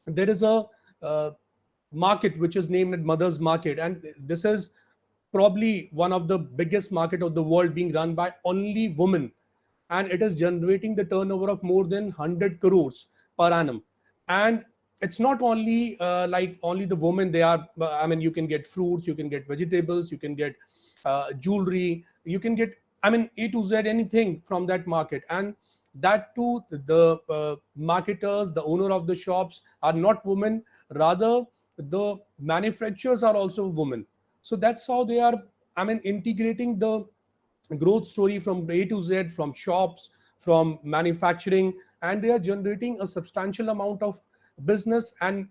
there is a market which is named Mother's Market, and this is probably one of the biggest market of the world, being run by only women, and it is generating the turnover of more than 100 crores per annum. And it's not only like only the women. They are, I mean, you can get fruits, you can get vegetables, you can get jewelry, you can get, I mean, A to Z, anything from that market. And that too, the marketers, the owner of the shops are not women, rather the manufacturers are also women. So that's how they are, I mean, integrating the growth story from A to Z, from shops, from manufacturing, and they are generating a substantial amount of business. And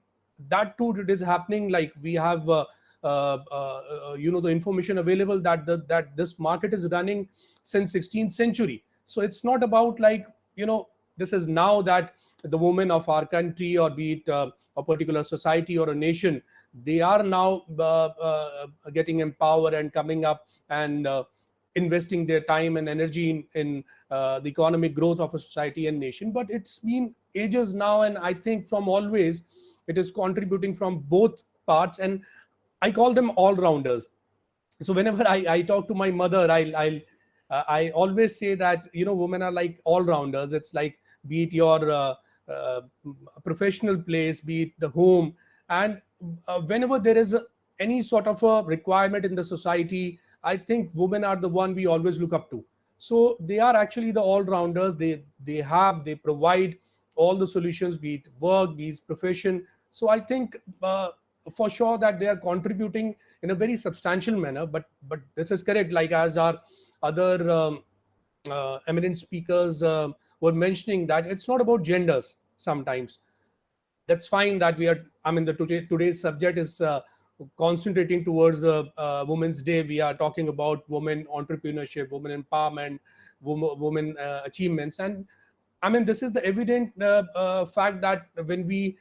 that too, it is happening. Like, we have the information available that that this market is running since 16th century. So it's not about, like, this is now that the women of our country, or be it a particular society or a nation, they are now getting empowered and coming up and investing their time and energy in the economic growth of a society and nation. But it's been ages now, and I think from always it is contributing from both parts, and I call them all-rounders. So whenever I talk to my mother, I always say that, women are like all-rounders. It's like, be it your professional place, be it the home, and whenever there is any sort of a requirement in the society, I think women are the one we always look up to. So they are actually the all-rounders. They provide all the solutions, be it work, be it profession. So I think for sure that they are contributing in a very substantial manner. But this is correct, like, as our other eminent speakers were mentioning, that it's not about genders sometimes. That's fine that we are, I mean, today's subject is concentrating towards the Women's Day. We are talking about women entrepreneurship, women empowerment, women achievements. And I mean, this is the evident fact that when we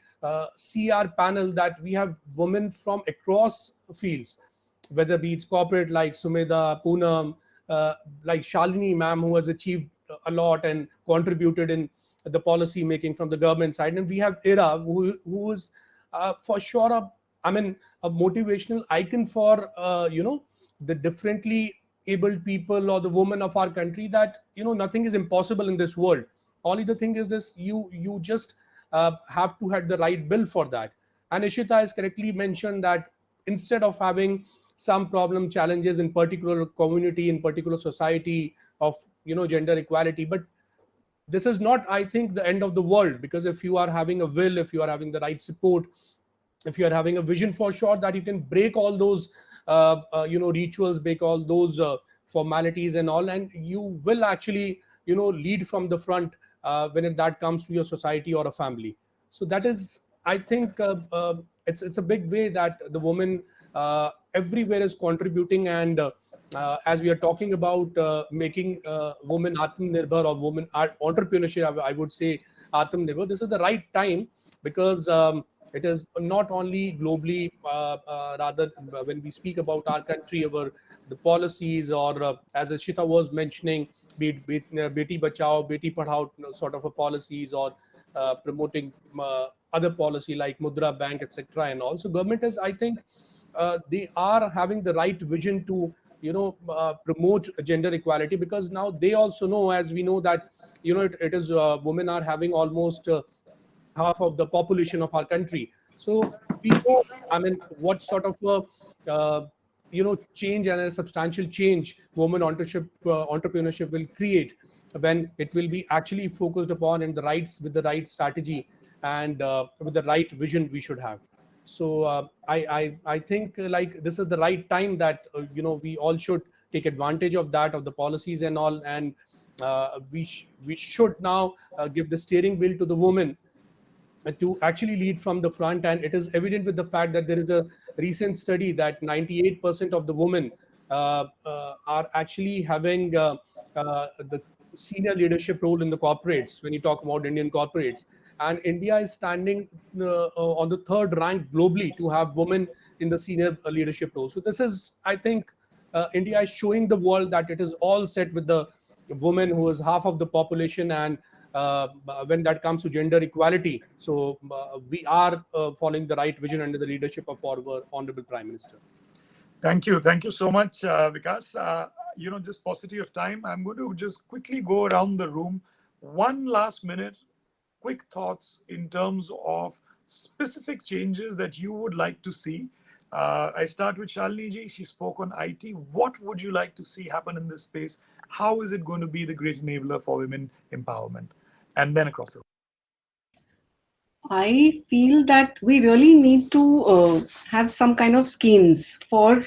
see our panel, that we have women from across fields, whether be it's corporate like Sumedha, Poonam, like Shalini ma'am, who has achieved a lot and contributed in the policy making from the government side. And we have Ira, who is for sure I mean, a motivational icon for, the differently abled people or the women of our country, that, nothing is impossible in this world. Only the thing is this, you just have to have the right bill for that. And Ishita has correctly mentioned that instead of having some problem challenges in particular community, in particular society of, gender equality, but this is not, I think, the end of the world, because if you are having a will, if you are having the right support, if you are having a vision, for sure that you can break all those rituals, break all those formalities and all, and you will actually lead from the front when that comes to your society or a family. So that is, I think, it's a big way that the woman everywhere is contributing. And as we are talking about making women Aatmanirbhar or women entrepreneurship, I would say Aatmanirbhar, this is the right time, because it is not only globally, rather when we speak about our country, the policies, or as Ishita was mentioning, be it Beti Bachao, Beti Padhao sort of a policies, or promoting other policy like Mudra Bank, etc. And also government is, I think, they are having the right vision to promote gender equality, because now they also know, as we know, that it is women are having almost half of the population of our country. So we know, I mean, what sort of change, and a substantial change women entrepreneurship will create when it will be actually focused upon in the rights, with the right strategy, and with the right vision we should have. So I think like this is the right time that we all should take advantage of that, of the policies and all, and we should now give the steering wheel to the women to actually lead from the front. And it is evident with the fact that there is a recent study that 98% of the women are actually having the senior leadership role in the corporates, when you talk about Indian corporates. And India is standing on the third rank globally to have women in the senior leadership role. So this is, I think, India is showing the world that it is all set with the women, who is half of the population, and when that comes to gender equality. So we are following the right vision under the leadership of our Honorable Prime Minister. Thank you. Thank you so much, Vikas. Just paucity of time, I'm going to just quickly go around the room. One last minute, quick thoughts in terms of specific changes that you would like to see. I start with Shalini ji. She spoke on IT. What would you like to see happen in this space? How is it going to be the great enabler for women empowerment? And then across the room. I feel that we really need to have some kind of schemes for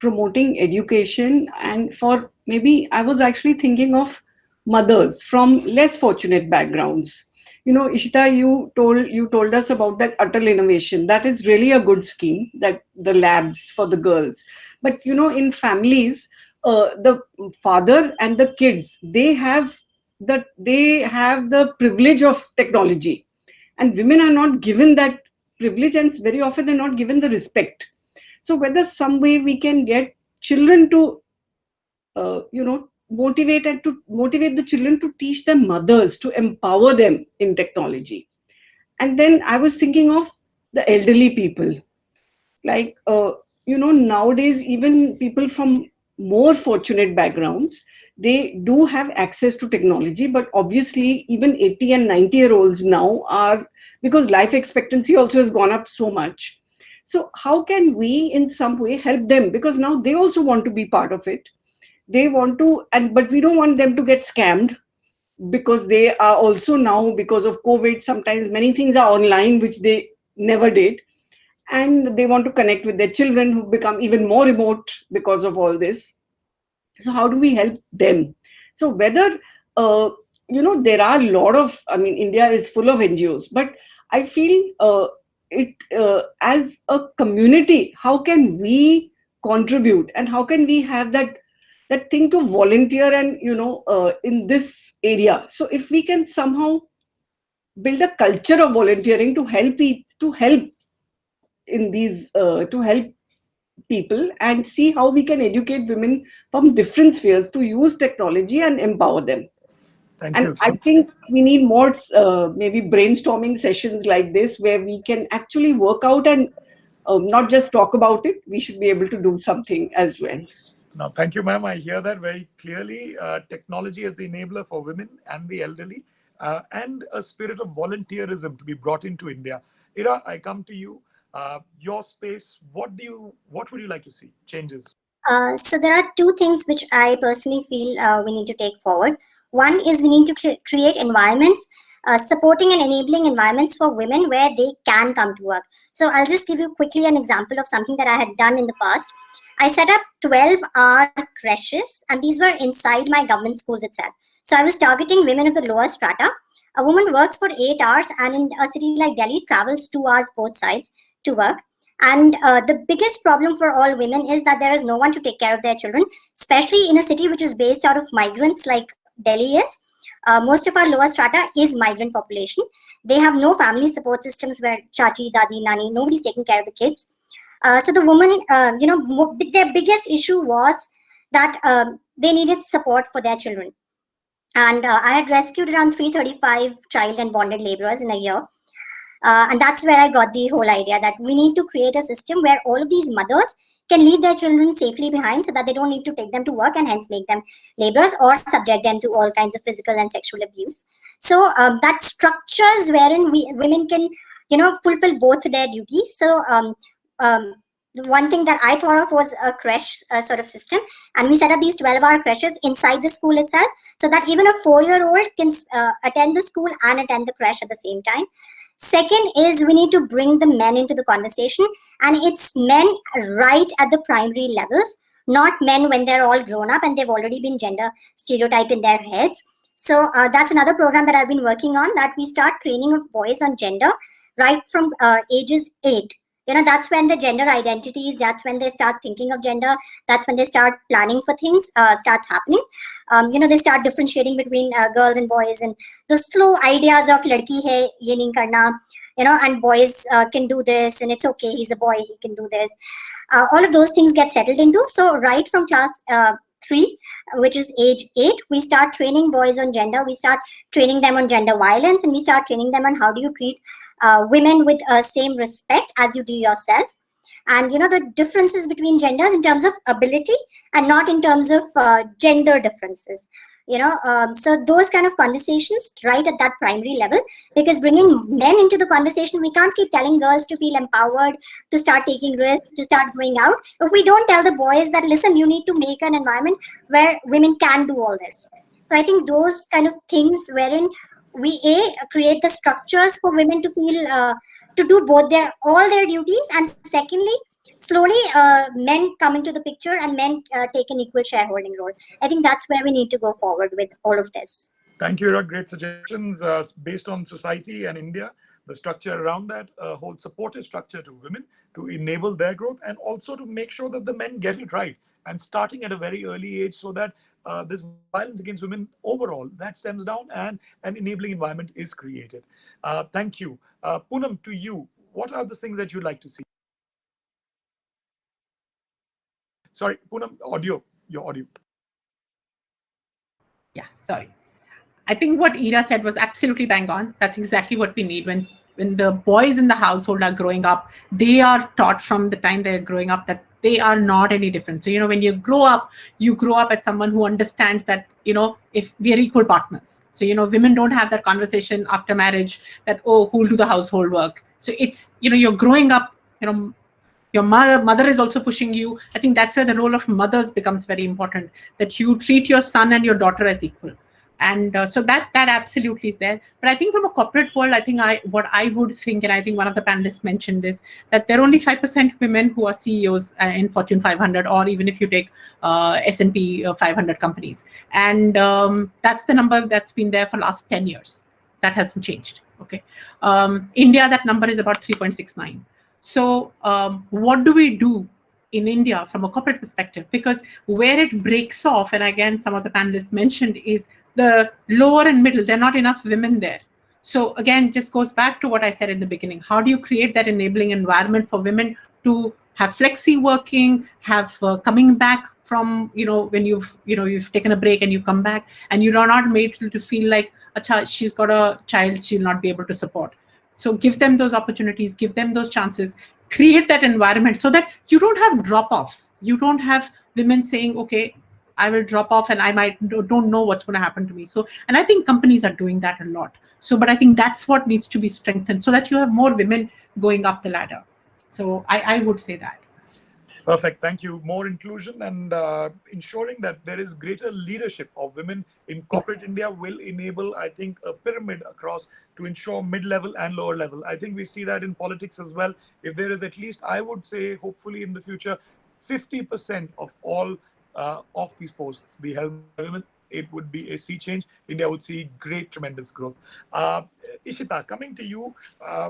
promoting education, and for, maybe I was actually thinking of mothers from less fortunate backgrounds. Ishita, you told us about that Atal innovation. That is really a good scheme, that the labs for the girls. But in families, the father and the kids, they have the privilege of technology, and women are not given that privilege, and very often they're not given the respect. So whether some way we can get children to motivate the children to teach their mothers, to empower them in technology. And then I was thinking of the elderly people, like nowadays, even people from more fortunate backgrounds, they do have access to technology, but obviously even 80 and 90-year-olds now are, because life expectancy also has gone up so much. So how can we in some way help them, because now they also want to be part of it. They want to, but we don't want them to get scammed, because they are also now, because of COVID, sometimes many things are online which they never did, and they want to connect with their children who become even more remote because of all this. So how do we help them? So whether there are a lot of, I mean, India is full of NGOs, but I feel as a community, how can we contribute, and how can we have that thing to volunteer, and in this area. So if we can somehow build a culture of volunteering to help in these to help people, and see how we can educate women from different spheres to use technology and empower them. Thank And you. I think we need more maybe brainstorming sessions like this, where we can actually work out and not just talk about it, we should be able to do something as well. Now, thank you, ma'am. I hear that very clearly. Technology as the enabler for women and the elderly, and a spirit of volunteerism to be brought into India. Ira, I come to you. Your space. What would you like to see changes? So there are two things which I personally feel we need to take forward. One is we need to create environments, supporting and enabling environments for women where they can come to work. So I'll just give you quickly an example of something that I had done in the past. I set up 12-hour creches, and these were inside my government schools itself. So I was targeting women of the lower strata. A woman works for 8 hours, and in a city like Delhi, travels 2 hours both sides to work. And the biggest problem for all women is that there is no one to take care of their children, especially in a city which is based out of migrants like Delhi is. Most of our lower strata is migrant population. They have no family support systems where chachi, dadi, nani, nobody's taking care of the kids. So the woman, their biggest issue was that they needed support for their children. And I had rescued around 335 child and bonded laborers in a year. And that's where I got the whole idea that we need to create a system where all of these mothers can leave their children safely behind so that they don't need to take them to work and hence make them laborers or subject them to all kinds of physical and sexual abuse. So that structures wherein women can, fulfill both their duties. So one thing that I thought of was a creche sort of system, and we set up these 12-hour creches inside the school itself so that even a 4-year-old can attend the school and attend the creche at the same time. Second is we need to bring the men into the conversation, and it's men right at the primary levels, not men when they're all grown up and they've already been gender stereotyped in their heads. So that's another program that I've been working on, that we start training of boys on gender right from ages 8. That's when the gender identities, that's when they start thinking of gender, that's when they start planning for things, starts happening. They start differentiating between girls and boys, and the slow ideas of ladki hai, ye nahi karna, and boys can do this, and it's okay, he's a boy, he can do this. All of those things get settled into. So right from class 3, which is age 8, we start training boys on gender, we start training them on gender violence, and we start training them on how do you treat women with same respect as you do yourself. And the differences between genders in terms of ability and not in terms of gender differences. So those kind of conversations right at that primary level, because bringing men into the conversation, we can't keep telling girls to feel empowered, to start taking risks, to start going out, if we don't tell the boys that, listen, you need to make an environment where women can do all this. So I think those kind of things wherein we create the structures for women to feel to do both all their duties, and secondly, slowly men come into the picture and men take an equal shareholding role. I think that's where we need to go forward with all of this. Thank you, Ira. Great suggestions based on society and India, the structure around that, a whole supportive structure to women to enable their growth, and also to make sure that the men get it right, and starting at a very early age, so that this violence against women overall, that stems down and an enabling environment is created. Thank you. Poonam, to you, what are the things that you'd like to see? Sorry, Poonam, your audio. Yeah, sorry. I think what Ira said was absolutely bang on. That's exactly what we need. When the boys in the household are growing up, they are taught from the time they're growing up that they are not any different. So, when you grow up as someone who understands that, if we are equal partners. So, women don't have that conversation after marriage that, oh, who'll do the household work? So it's, you're growing up, your mother is also pushing you. I think that's where the role of mothers becomes very important, that you treat your son and your daughter as equal. And so that absolutely is there. But I think from a corporate world, I think what I would think, and I think one of the panelists mentioned, is that there are only 5% women who are CEOs in Fortune 500, or even if you take S&P 500 companies. And that's the number that's been there for the last 10 years. That hasn't changed. Okay. India, that number is about 3.69. So what do we do in India from a corporate perspective? Because where it breaks off, and again, some of the panelists mentioned, is the lower and middle. There are not enough women there. So again, just goes back to what I said in the beginning. How do you create that enabling environment for women to have flexi working, have coming back from, when you've taken a break and you come back, and you are not made to feel like she's got a child she'll not be able to support. So give them those opportunities, give them those chances, create that environment so that you don't have drop-offs. You don't have women saying, okay, I will drop off and I don't know what's going to happen to me. So, and I think companies are doing that a lot. So, but I think that's what needs to be strengthened so that you have more women going up the ladder. So I would say that. Perfect. Thank you. More inclusion and ensuring that there is greater leadership of women in corporate India will enable, I think, a pyramid across to ensure mid-level and lower level. I think we see that in politics as well. If there is at least, I would say, hopefully in the future, 50% of all of these posts be held by women, it would be a sea change. India would see great, tremendous growth. Ishita, coming to you,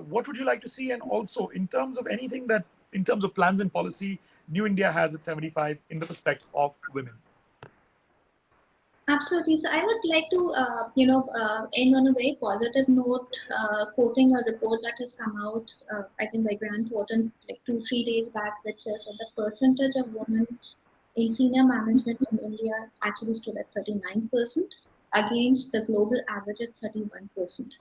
what would you like to see? And also, in terms of anything that, in terms of plans and policy, New India has at 75 in the perspective of women. Absolutely. So I would like to, end on a very positive note, quoting a report that has come out, I think by Grant Thornton, like 2-3 days back, that says that the percentage of women in senior management in India actually stood at 39% against the global average of 31%.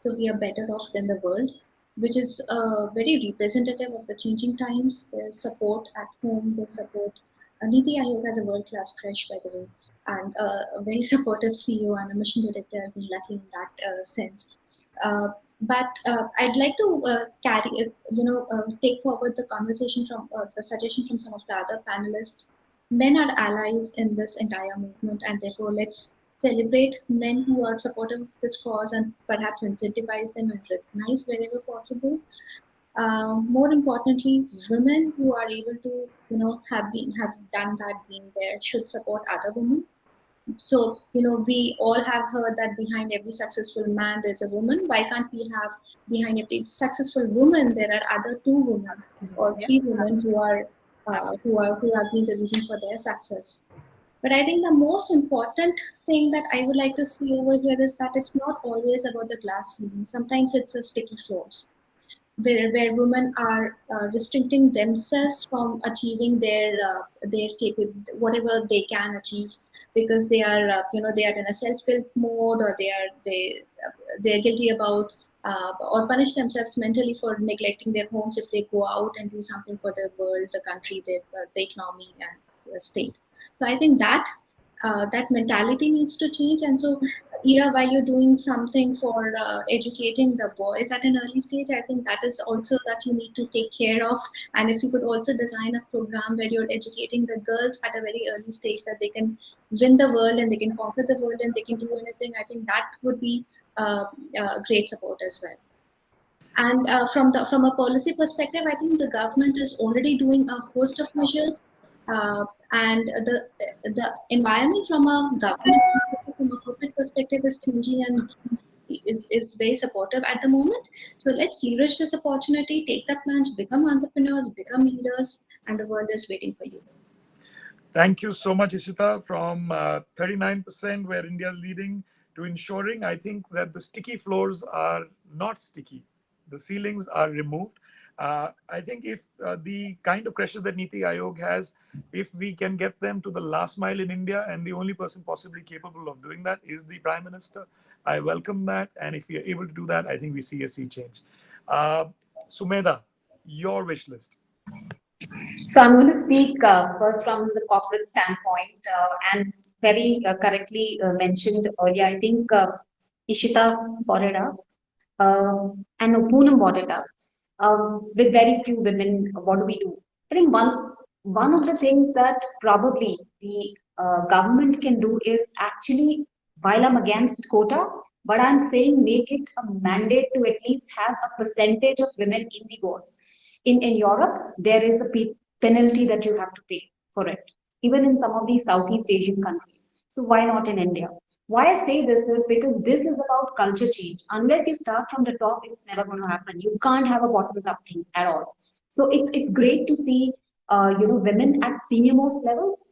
So we are better off than the world, which is very representative of the changing times. There's support at home, there's support. NITI Aayog has a world-class crush, by the way, and a very supportive CEO and a mission director. I've been lucky in that sense. But I'd like to take forward the conversation from the suggestion from some of the other panelists. Men are allies in this entire movement, and therefore let's celebrate men who are supportive of this cause and perhaps incentivize them and recognize wherever possible. More importantly, women who are able to, have done that, being there, should support other women. So, we all have heard that behind every successful man, there's a woman. Why can't we have behind every successful woman, there are other 2 women or 3 women who have been the reason for their success? But I think the most important thing that I would like to see over here is that it's not always about the glass ceiling. Sometimes it's a sticky floors, where women are restricting themselves from achieving their whatever they can achieve, because they are they are in a self-guilt mode, or they're guilty about or punish themselves mentally for neglecting their homes if they go out and do something for the world, the country, the economy, and the state. So I think that that mentality needs to change. And so, Ira, while you're doing something for educating the boys at an early stage, I think that is also that you need to take care of. And if you could also design a program where you're educating the girls at a very early stage, that they can win the world and they can conquer the world and they can do anything, I think that would be great support as well. And from a policy perspective, I think the government is already doing a host of measures. And the environment from a government perspective, from a corporate perspective, is changing and is very supportive at the moment. So let's leverage this opportunity, take the plunge, become entrepreneurs, become leaders, and the world is waiting for you. Thank you so much, Ishita. From 39% where India is leading to ensuring, I think that the sticky floors are not sticky. The ceilings are removed. I think if the kind of pressures that NITI Aayog has, if we can get them to the last mile in India, and the only person possibly capable of doing that is the Prime Minister, I welcome that. And if we are able to do that, I think we see a sea change. Sumedha, your wish list. So I'm going to speak first from the corporate standpoint, and very correctly mentioned earlier. I think Ishita brought it up, and Poonam brought it up. With very few women, what do we do? I think one of the things that probably the government can do is actually, while I'm against quota, but I'm saying make it a mandate to at least have a percentage of women in the boards. In Europe, there is a penalty that you have to pay for it, even in some of these Southeast Asian countries. So why not in India? Why I say this is because this is about culture change. Unless you start from the top, it's never going to happen. You can't have a bottoms up thing at all. So it's great to see women at senior most levels,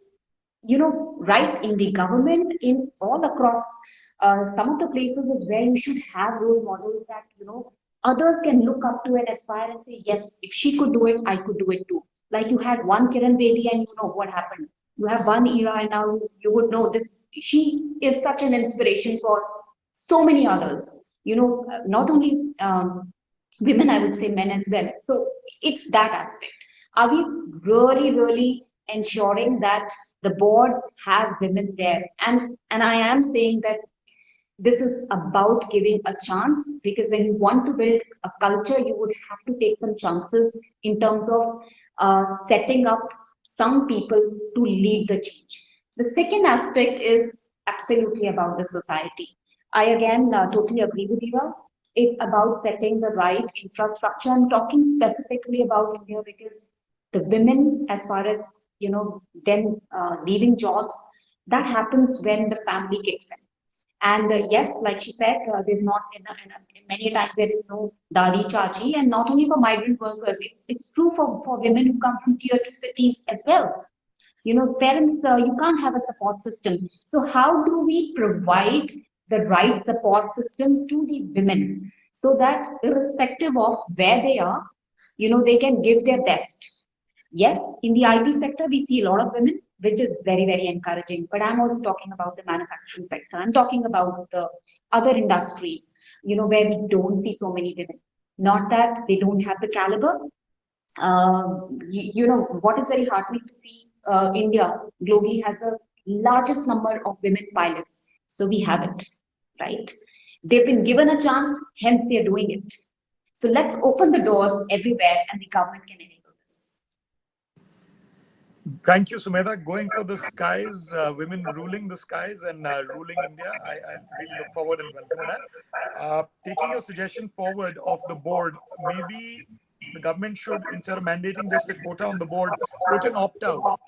right in the government, in all across. Some of the places is where you should have role models that others can look up to and aspire and say, yes, if she could do it, I could do it too. Like you had one Kiran Bedi and you know what happened. You have one Ira and now you would know this. She is such an inspiration for so many others. Not only women, I would say men as well. So it's that aspect. Are we really, really ensuring that the boards have women there? And I am saying that this is about giving a chance, because when you want to build a culture, you would have to take some chances in terms of setting up some people to lead the change. The second aspect is absolutely about the society. I again totally agree with you. It's about setting the right infrastructure. I'm talking specifically about India because the women, as far as them leaving jobs, that happens when the family kicks in. And yes, like she said, there's not many times there is no dadi chachi, and not only for migrant workers, it's true for women who come from tier 2 cities as well. Parents, you can't have a support system. So how do we provide the right support system to the women so that irrespective of where they are, they can give their best? Yes, in the IT sector, we see a lot of women, which is very, very encouraging. But I'm also talking about the manufacturing sector. I'm talking about the other industries, where we don't see so many women. Not that they don't have the caliber. What is very heartening to see, India globally has the largest number of women pilots. So we have it, right? They've been given a chance, hence they're doing it. So let's open the doors everywhere, and the government can enable this. Thank you, Sumedha. Going for the skies, women ruling the skies and ruling India. I really look forward and welcome that. Taking your suggestion forward of the board, maybe the government should, instead of mandating just a quota on the board, put an opt-out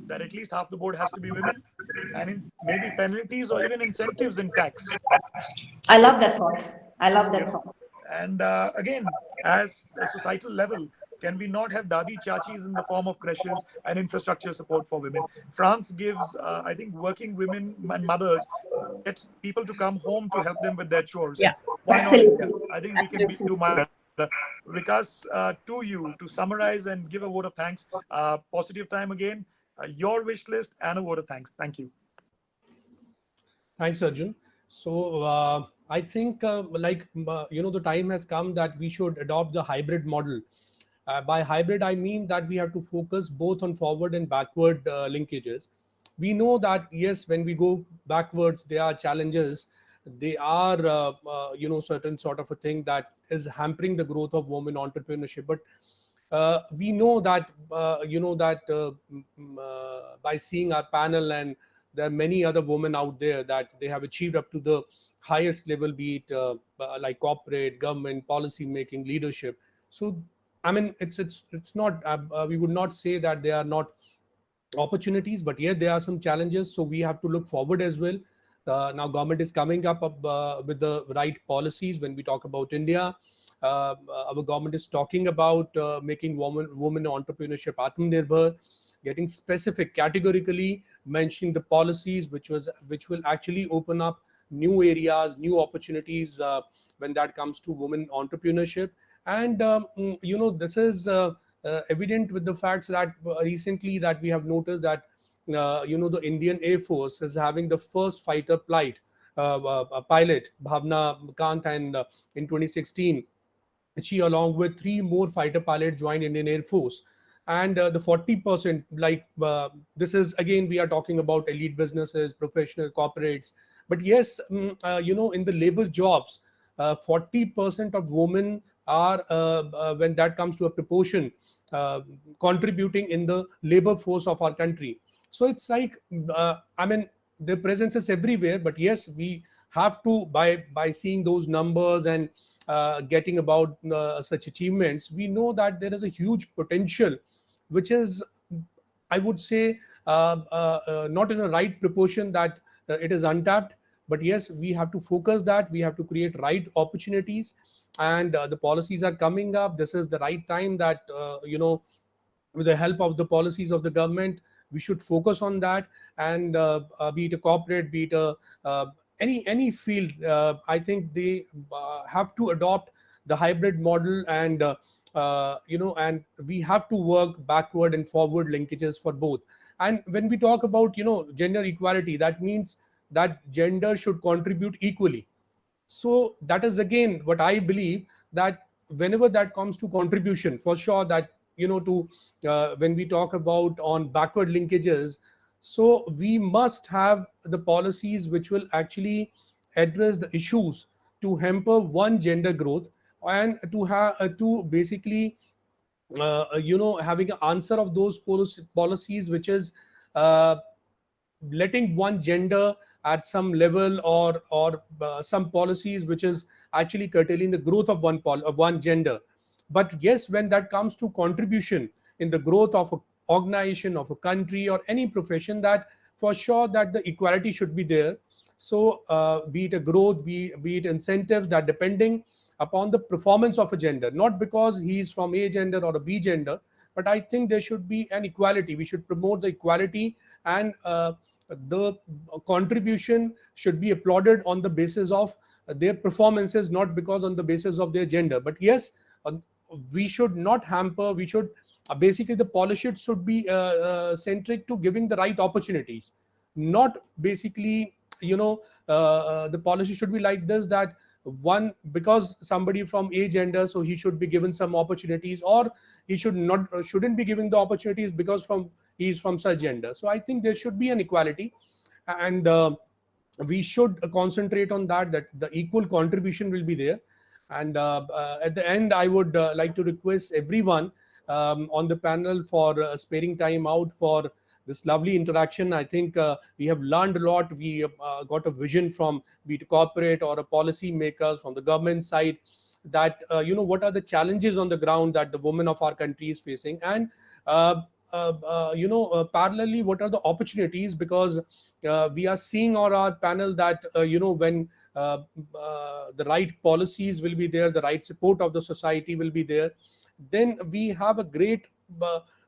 that at least half the board has to be women, and maybe penalties or even incentives in tax. I love that thought. I love that thought. And again, as a societal level, can we not have dadi chachis in the form of creches and infrastructure support for women? France gives, I think, working women and mothers get people to come home to help them with their chores. Yeah, why absolutely. not India? I think we can do much better. Vikas, to you to summarize and give a vote of thanks. Positive time again. Your wish list and a vote of thanks. Thank you. Thanks, Arjun. So I think the time has come that we should adopt the hybrid model. By hybrid, I mean that we have to focus both on forward and backward linkages. We know that, yes, when we go backwards, there are challenges. They are, certain sort of a thing that is hampering the growth of women entrepreneurship. But we know that, by seeing our panel, and there are many other women out there that they have achieved up to the highest level, be it like corporate, government, policy making, leadership. So I mean, it's not. We would not say that there are not opportunities, but yeah, there are some challenges. So we have to look forward as well. Now, government is coming up with the right policies. When we talk about India, our government is talking about making women entrepreneurship Aatmanirbhar, getting specific, categorically mentioning the policies which will actually open up new areas, new opportunities when that comes to women entrepreneurship. And this is evident with the facts that recently that we have noticed that the Indian Air Force is having the first fighter pilot, Bhavna Kant, and in 2016 she, along with 3 more fighter pilots, joined Indian Air Force. And the 40%, this is again, we are talking about elite businesses, professional corporates. But yes, in the labor jobs, 40% of women are, when that comes to a proportion, contributing in the labor force of our country. So it's like, their presence is everywhere. But yes, we have to, by seeing those numbers and getting about such achievements, we know that there is a huge potential, which is, I would say, not in a right proportion, that it is untapped. But yes, we have to focus that. We have to create right opportunities, and the policies are coming up. This is the right time that, with the help of the policies of the government, we should focus on that. And be it a corporate, be it any field, I think they have to adopt the hybrid model, and and we have to work backward and forward linkages for both. And when we talk about gender equality, that means that gender should contribute equally. So that is again what I believe, that whenever that comes to contribution, for sure that, when we talk about on backward linkages, so we must have the policies which will actually address the issues to hamper one gender growth, and to have to basically having an answer of those policies which is uh, letting one gender at some level, or some policies which is actually curtailing the growth of one gender. But yes, when that comes to contribution in the growth of an organization, of a country, or any profession, that for sure that the equality should be there. So be it a growth, be it incentives, that depending upon the performance of a gender, not because he's from A gender or a B gender, but I think there should be an equality. We should promote the equality, and the contribution should be applauded on the basis of their performances, not because on the basis of their gender. But yes, we should not hamper. We should basically, the policy should be centric to giving the right opportunities, not basically, the policy should be like this, that one, because somebody from A gender, so he should be given some opportunities, or he shouldn't be given the opportunities because he's from such gender. So I think there should be an equality, and we should concentrate on that the equal contribution will be there. And at the end, I would like to request everyone on the panel for sparing time out for this lovely interaction. I think we have learned a lot. We got a vision from, be it corporate or a policy makers from the government side, that what are the challenges on the ground that the women of our country is facing, and parallelly, what are the opportunities, because we are seeing on our panel that when the right policies will be there, the right support of the society will be there, then we have a great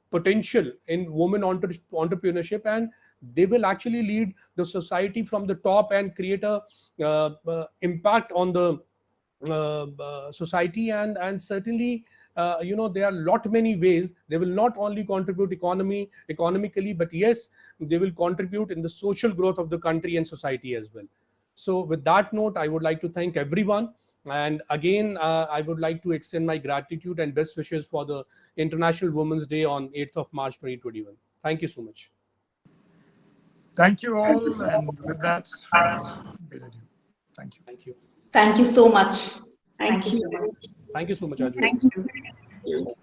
potential in women entrepreneurship, and they will actually lead the society from the top and create a impact on the society. And certainly there are lot many ways they will not only contribute economically, but yes, they will contribute in the social growth of the country and society as well. So with that note, I would like to thank everyone. And again, I would like to extend my gratitude and best wishes for the International Women's Day on 8th of March 2021. Thank you so much. Thank you all. And with that, bid adieu. Thank you. Thank you. Thank you so much. Thank you. Thank you so much, Arjun. Thank you.